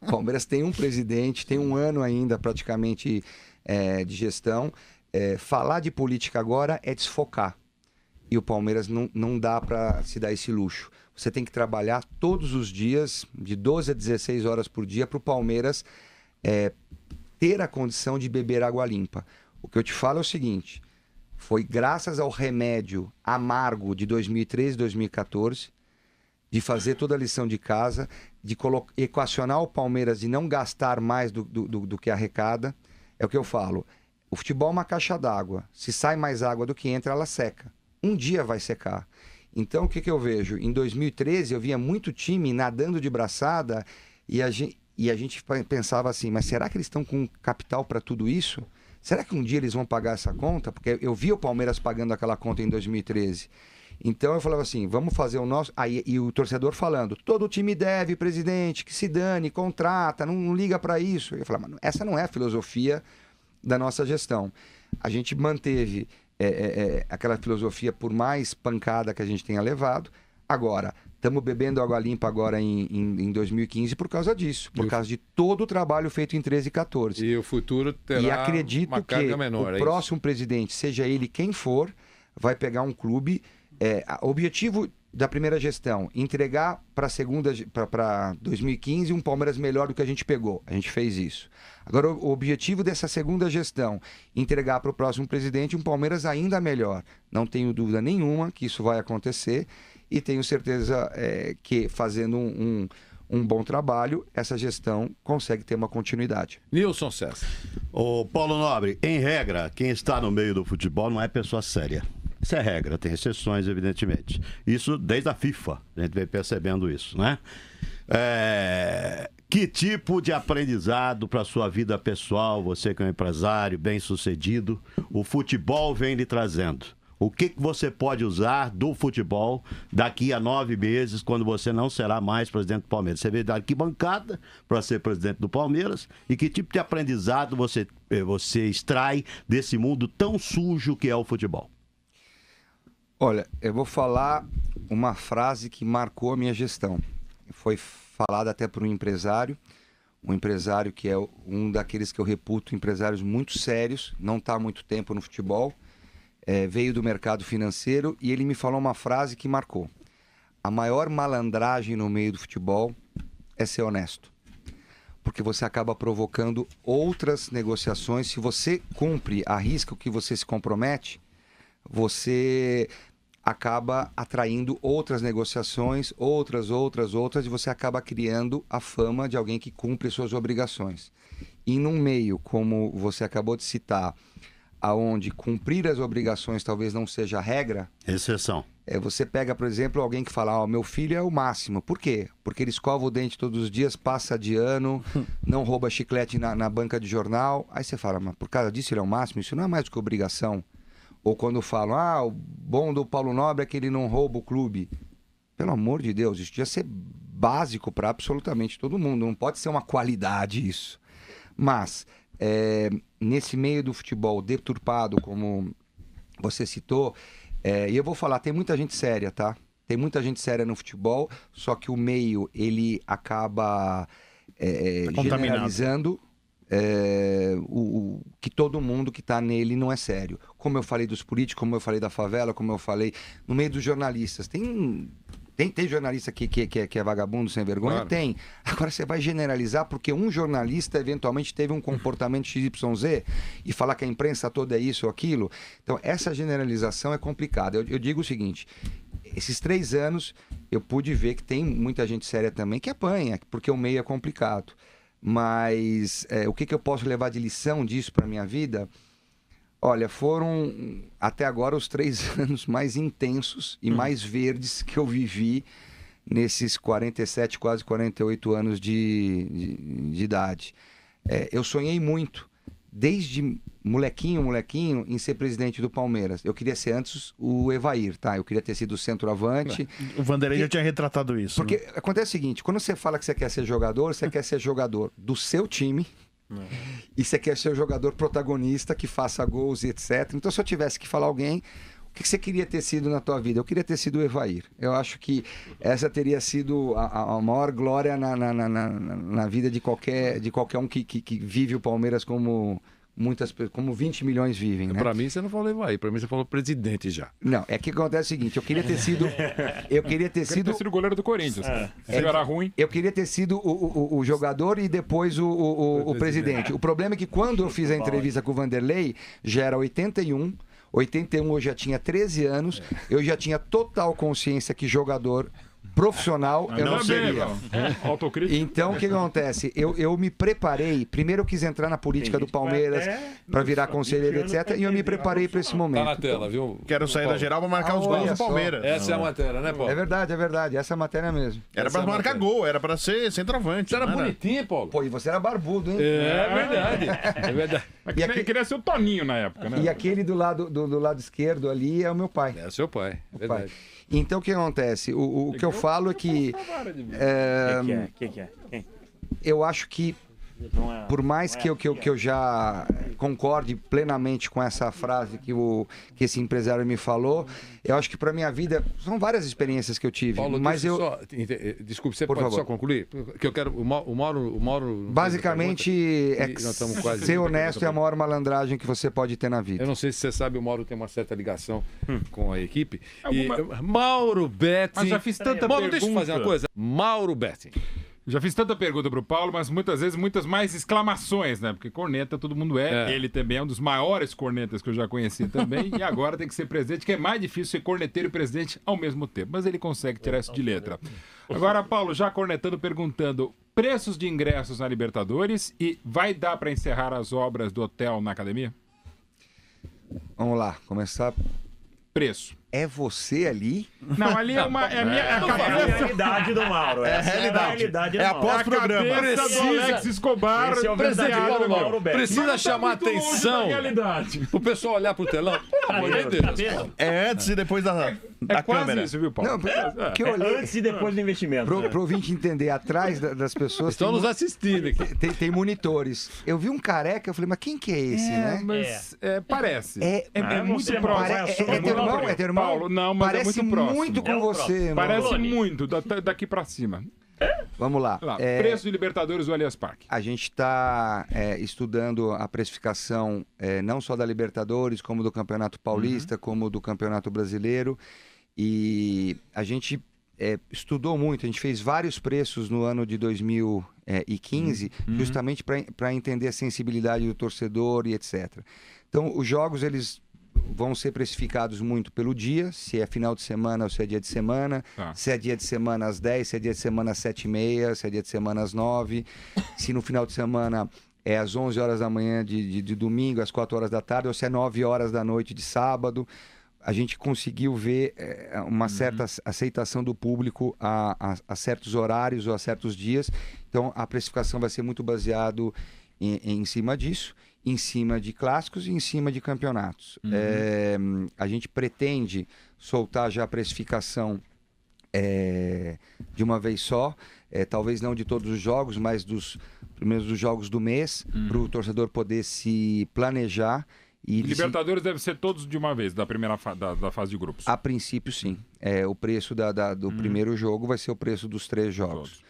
O Palmeiras tem um presidente, tem um ano ainda praticamente de gestão. Falar de política agora é desfocar. E o Palmeiras não dá para se dar esse luxo. Você tem que trabalhar todos os dias, de 12 a 16 horas por dia, para o Palmeiras ter a condição de beber água limpa. O que eu te falo é o seguinte, foi graças ao remédio amargo de 2013 e 2014, de fazer toda a lição de casa, de equacionar o Palmeiras e não gastar mais do que arrecada. É o que eu falo. O futebol é uma caixa d'água. Se sai mais água do que entra, ela seca. Um dia vai secar. Então, o que eu vejo? Em 2013, eu via muito time nadando de braçada e a gente pensava assim, mas será que eles estão com capital para tudo isso? Será que um dia eles vão pagar essa conta? Porque eu vi o Palmeiras pagando aquela conta em 2013. Então, eu falava assim, vamos fazer o nosso... E o torcedor falando, todo time deve, presidente, que se dane, contrata, não liga para isso. Eu falava, mano, essa não é a filosofia da nossa gestão. A gente manteve... aquela filosofia por mais pancada que a gente tenha levado. Agora, estamos bebendo água limpa agora em 2015 por causa disso, por causa de todo o trabalho feito em 13 e 14. E o futuro terá acredito uma carga menor. O próximo presidente, seja ele quem for, vai pegar um clube O objetivo da primeira gestão, entregar para 2015 um Palmeiras melhor do que a gente pegou. A gente fez isso. Agora, o objetivo dessa segunda gestão, entregar para o próximo presidente um Palmeiras ainda melhor. Não tenho dúvida nenhuma que isso vai acontecer e tenho certeza que fazendo um bom trabalho, essa gestão consegue ter uma continuidade. Nilson César. Ô, Paulo Nobre, em regra, quem está no meio do futebol não é pessoa séria. Isso é regra, tem exceções, evidentemente. Isso desde a FIFA, a gente vem percebendo isso, né? Que tipo de aprendizado para a sua vida pessoal, você que é um empresário bem-sucedido, o futebol vem lhe trazendo? O que você pode usar do futebol daqui a 9 meses, quando você não será mais presidente do Palmeiras? Você veio da arquibancada para ser presidente do Palmeiras, e que tipo de aprendizado você extrai desse mundo tão sujo que é o futebol? Olha, eu vou falar uma frase que marcou a minha gestão. Foi falada até por um empresário que é um daqueles que eu reputo empresários muito sérios, não está há muito tempo no futebol, veio do mercado financeiro, e ele me falou uma frase que marcou. A maior malandragem no meio do futebol é ser honesto. Porque você acaba provocando outras negociações. Se você cumpre, arrisca o que você se compromete, você acaba atraindo outras negociações, outras, e você acaba criando a fama de alguém que cumpre suas obrigações. E num meio, como você acabou de citar, aonde cumprir as obrigações talvez não seja a regra... Exceção. Você pega, por exemplo, alguém que fala, meu filho é o máximo. Por quê? Porque ele escova o dente todos os dias, passa de ano, não rouba chiclete na banca de jornal. Aí você fala, mas por causa disso ele é o máximo? Isso não é mais do que obrigação. Ou quando falam, o bom do Paulo Nobre é que ele não rouba o clube. Pelo amor de Deus, isso devia ser básico para absolutamente todo mundo. Não pode ser uma qualidade isso. Mas, nesse meio do futebol deturpado, como você citou, e eu vou falar, tem muita gente séria, tá? Tem muita gente séria no futebol, só que o meio, ele acaba generalizando... que todo mundo que está nele não é sério. Como eu falei dos políticos, como eu falei da favela, como eu falei no meio dos jornalistas. Tem jornalista que é vagabundo sem vergonha? Claro. Tem. Agora você vai generalizar porque um jornalista eventualmente teve um comportamento XYZ e falar que a imprensa toda é isso ou aquilo. Então essa generalização é complicada. Eu digo o seguinte, esses 3 anos eu pude ver que tem muita gente séria também que apanha, porque o meio é complicado. Mas o que eu posso levar de lição disso para a minha vida? Olha, foram até agora os 3 anos mais intensos e mais verdes que eu vivi nesses 47, quase 48 anos de idade. Eu sonhei muito, desde molequinho, em ser presidente do Palmeiras. Eu queria ser antes o Evair, tá? Eu queria ter sido o centroavante. O Vanderlei já tinha retratado isso. Porque acontece o seguinte, quando você fala que você quer ser jogador, você quer ser jogador do seu time e você quer ser o jogador protagonista que faça gols e etc. Então, se eu tivesse que falar alguém, o que você queria ter sido na tua vida? Eu queria ter sido o Evair. Eu acho que essa teria sido a maior glória na vida de qualquer um que vive o Palmeiras como 20 milhões vivem, né? Pra mim você não falou Evair, pra mim você falou presidente já. Não, é que acontece o seguinte, eu queria ter sido o goleiro do Corinthians. Se era ruim. Eu queria ter sido o jogador e depois o presidente. O problema é que quando eu fiz a entrevista com o Vanderlei, já era 81 eu já tinha 13 anos, eu já tinha total consciência que jogador profissional eu não seria. Então o que acontece? Eu me preparei, primeiro eu quis entrar na política do Palmeiras para virar conselheiro, etc. E eu me preparei para esse momento. Tá na tela, viu? Quero sair da geral para marcar os gols do Palmeiras. Essa é a matéria, né, Paulo? É verdade, essa é a matéria mesmo. Era para marcar gol, era para ser centroavante. Você era bonitinho, Paulo. Pô, e você era barbudo, hein? É verdade. Mas queria ser o Toninho na época, né? E aquele do lado esquerdo ali é o meu pai. É o seu pai, é verdade. Então o que acontece? O que eu falo é que. Que é? Eu acho que por mais que eu já concorde plenamente com essa frase que esse empresário me falou, eu acho que para minha vida são várias experiências que eu tive. Paulo, mas desculpe, você por pode favor. só concluir? Que eu quero. O Mauro basicamente, ser honesto é a maior malandragem que você pode ter na vida. Eu não sei se você sabe, o Mauro tem uma certa ligação com a equipe. Mauro Betting. Mas já fiz tanta Mauro, pergunta. deixa eu fazer uma coisa. Mauro Betting. Já fiz tanta pergunta pro Paulo, mas muitas vezes muitas mais exclamações, né? Porque corneta todo mundo é. Ele também é um dos maiores cornetas que eu já conheci também. E agora tem que ser presidente, que é mais difícil ser corneteiro e presidente ao mesmo tempo. Mas ele consegue tirar isso de letra. Agora, Paulo, já cornetando, perguntando preços de ingressos na Libertadores e vai dar para encerrar as obras do hotel na academia? Vamos lá, começar... Preço. É você ali? Não, ali é a realidade do Mauro. É a realidade. É após o programa. Cabeça do Alex Escobar. Esse é o verdadeiro Mauro Betting. Precisa chamar atenção o pessoal olhar pro telão. É antes e depois da câmera. Isso, viu, Paulo? Não, que eu olhei... Antes e depois do investimento. Pro ouvinte entender, atrás das pessoas... Estão nos assistindo aqui. Tem monitores. Eu vi um careca, eu falei, mas quem que é esse, né? Mas parece. É muito próximo. É teu irmão? Paulo, não, mas parece é muito próximo. muito com você, mano. Parece muito, daqui pra cima. Vamos lá. Preço de Libertadores do Allianz Parque. A gente está estudando a precificação não só da Libertadores, como do Campeonato Paulista, como do Campeonato Brasileiro. E a gente estudou muito, a gente fez vários preços no ano de 2015, justamente para entender a sensibilidade do torcedor e etc. Então, os jogos, eles vão ser precificados muito pelo dia, se é final de semana ou se é dia de semana, se é dia de semana às 10, se é dia de semana às 7h30, se é dia de semana às 9, se no final de semana é às 11 horas da manhã de domingo, às 4 horas da tarde, ou se é 9 horas da noite de sábado. A gente conseguiu ver uma certa aceitação do público a certos horários ou a certos dias. Então, a precificação vai ser muito baseado em cima disso, em cima de clássicos e em cima de campeonatos. A gente pretende soltar já a precificação de uma vez só, talvez não de todos os jogos, mas primeiros dos jogos do mês, para o torcedor poder se planejar. E Libertadores deve ser todos de uma vez, da primeira da fase de grupos. A princípio, sim. O preço do primeiro jogo vai ser o preço dos 3 jogos.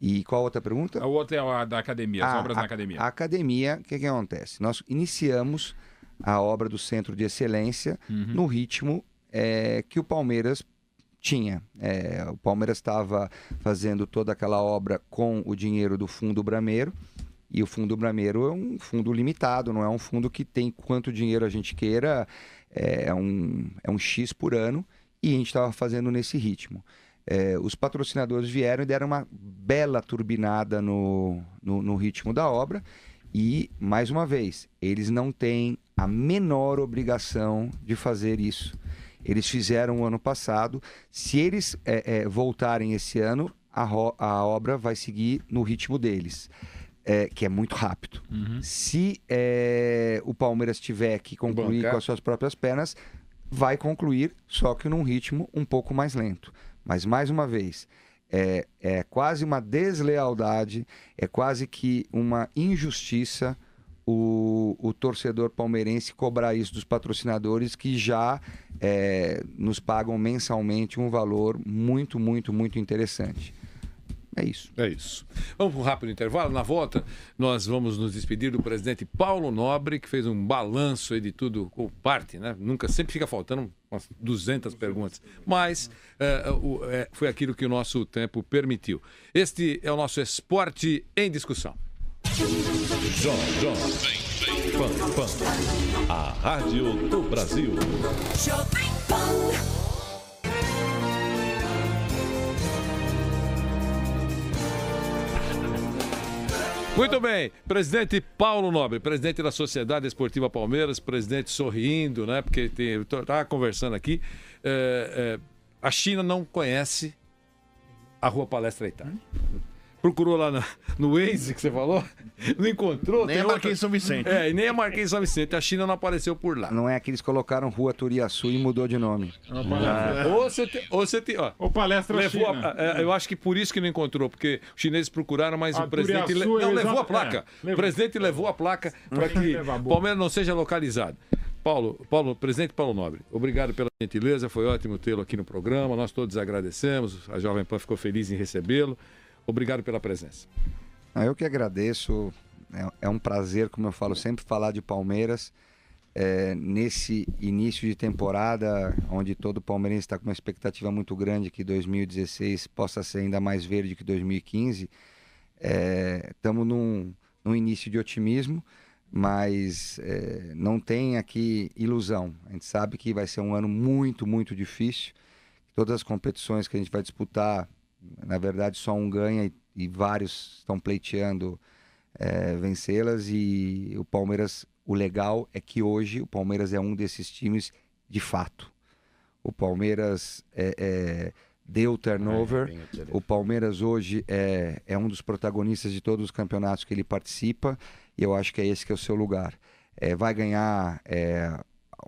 E qual outra pergunta? A outra é a da academia, as obras na academia. A academia, o que acontece? Nós iniciamos a obra do Centro de Excelência no ritmo que o Palmeiras tinha. O Palmeiras estava fazendo toda aquela obra com o dinheiro do Fundo Brameiro, e o Fundo Brameiro é um fundo limitado, não é um fundo que tem quanto dinheiro a gente queira, é um X por ano, e a gente estava fazendo nesse ritmo. Os patrocinadores vieram e deram uma bela turbinada no ritmo da obra. E, mais uma vez, eles não têm a menor obrigação de fazer isso. Eles fizeram o ano passado. Se eles voltarem esse ano, a obra vai seguir no ritmo deles, que é muito rápido. Se o Palmeiras tiver que concluir com as suas próprias pernas, vai concluir, só que num ritmo um pouco mais lento. Mas, mais uma vez, é quase uma deslealdade, é quase que uma injustiça o torcedor palmeirense cobrar isso dos patrocinadores que já nos pagam mensalmente um valor muito, muito, muito interessante. É isso. É isso. Vamos para um rápido intervalo. Na volta, nós vamos nos despedir do presidente Paulo Nobre, que fez um balanço aí de tudo, ou parte, né? Sempre fica faltando umas 200 perguntas. Mas foi aquilo que o nosso tempo permitiu. Este é o nosso Esporte em Discussão. Pan, a rádio do Brasil. Muito bem, presidente Paulo Nobre, presidente da Sociedade Esportiva Palmeiras, presidente sorrindo, né? Porque eu estava conversando aqui. A China não conhece a Rua Palestra Itália. procurou lá no Waze, que você falou, não encontrou. Nem a Marquês São Vicente. E nem a Marquês São Vicente. A China não apareceu por lá. Não é que eles colocaram Rua Turiaçu e mudou de nome. Ou palestra China. Eu acho que por isso que não encontrou, porque os chineses procuraram, mas o presidente levou a placa. O presidente levou a placa para que o Palmeiras não seja localizado. Presidente Paulo Nobre, obrigado pela gentileza, foi ótimo tê-lo aqui no programa, nós todos agradecemos, a Jovem Pan ficou feliz em recebê-lo, obrigado pela presença. Eu que agradeço, é um prazer, como eu falo sempre, falar de Palmeiras, nesse início de temporada, onde todo palmeirense está com uma expectativa muito grande que 2016 possa ser ainda mais verde que 2015, estamos num início de otimismo, mas não tem aqui ilusão. A gente sabe que vai ser um ano muito, muito difícil. Todas as competições que a gente vai disputar, na verdade, só um ganha e vários estão pleiteando vencê-las. E o Palmeiras, o legal é que hoje o Palmeiras é um desses times de fato. O Palmeiras deu turnover. O Palmeiras hoje é um dos protagonistas de todos os campeonatos que ele participa. E eu acho que é esse que é o seu lugar. Vai ganhar,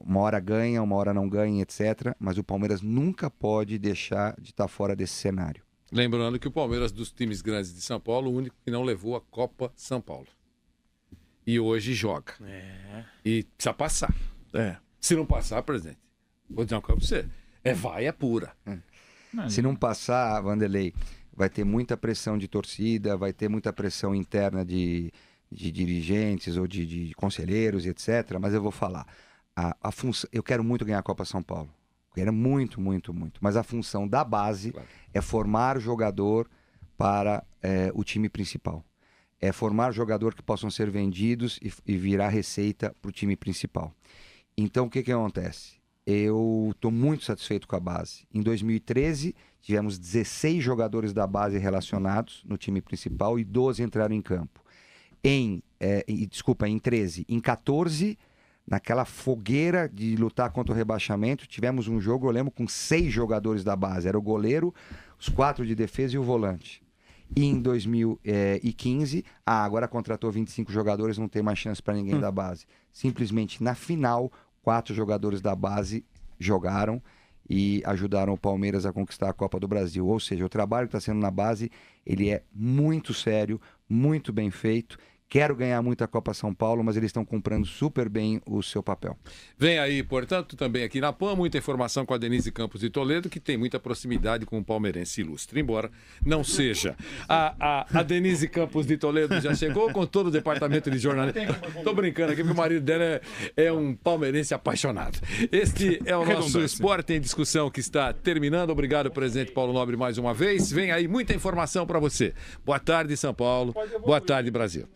uma hora ganha, uma hora não ganha, etc. Mas o Palmeiras nunca pode deixar de estar fora desse cenário. Lembrando que o Palmeiras, dos times grandes de São Paulo, o único que não levou a Copa São Paulo. E hoje joga. E precisa passar. Se não passar, presidente, vou dizer uma coisa pra você. Vaia pura. Se não passar, Vanderlei, vai ter muita pressão de torcida, vai ter muita pressão interna de dirigentes ou de conselheiros, etc. Mas eu vou falar. Eu quero muito ganhar a Copa São Paulo. Quero muito, muito, muito. Mas a função da base é formar jogador para o time principal. É formar jogador que possam ser vendidos e virar receita para o time principal. Então, o que acontece? Eu estou muito satisfeito com a base. Em 2013, tivemos 16 jogadores da base relacionados no time principal e 12 entraram em campo. Em 13. Em 14, naquela fogueira de lutar contra o rebaixamento, tivemos um jogo, eu lembro, com 6 jogadores da base. Era o goleiro, os 4 de defesa e o volante. E em 2015, agora contratou 25 jogadores, não tem mais chance para ninguém da base. Simplesmente na final, 4 jogadores da base jogaram e ajudaram o Palmeiras a conquistar a Copa do Brasil. Ou seja, o trabalho que está sendo na base, ele é muito sério, muito bem feito. Quero ganhar muito a Copa São Paulo, mas eles estão cumprindo super bem o seu papel. Vem aí, portanto, também aqui na PAN, muita informação com a Denise Campos de Toledo, que tem muita proximidade com o palmeirense ilustre. Embora não seja. A Denise Campos de Toledo já chegou com todo o departamento de jornalismo. Estou brincando aqui, porque o marido dela é um palmeirense apaixonado. Este é o nosso Esporte em Discussão que está terminando. Obrigado, presidente Paulo Nobre, mais uma vez. Vem aí muita informação para você. Boa tarde, São Paulo. Boa tarde, Brasil.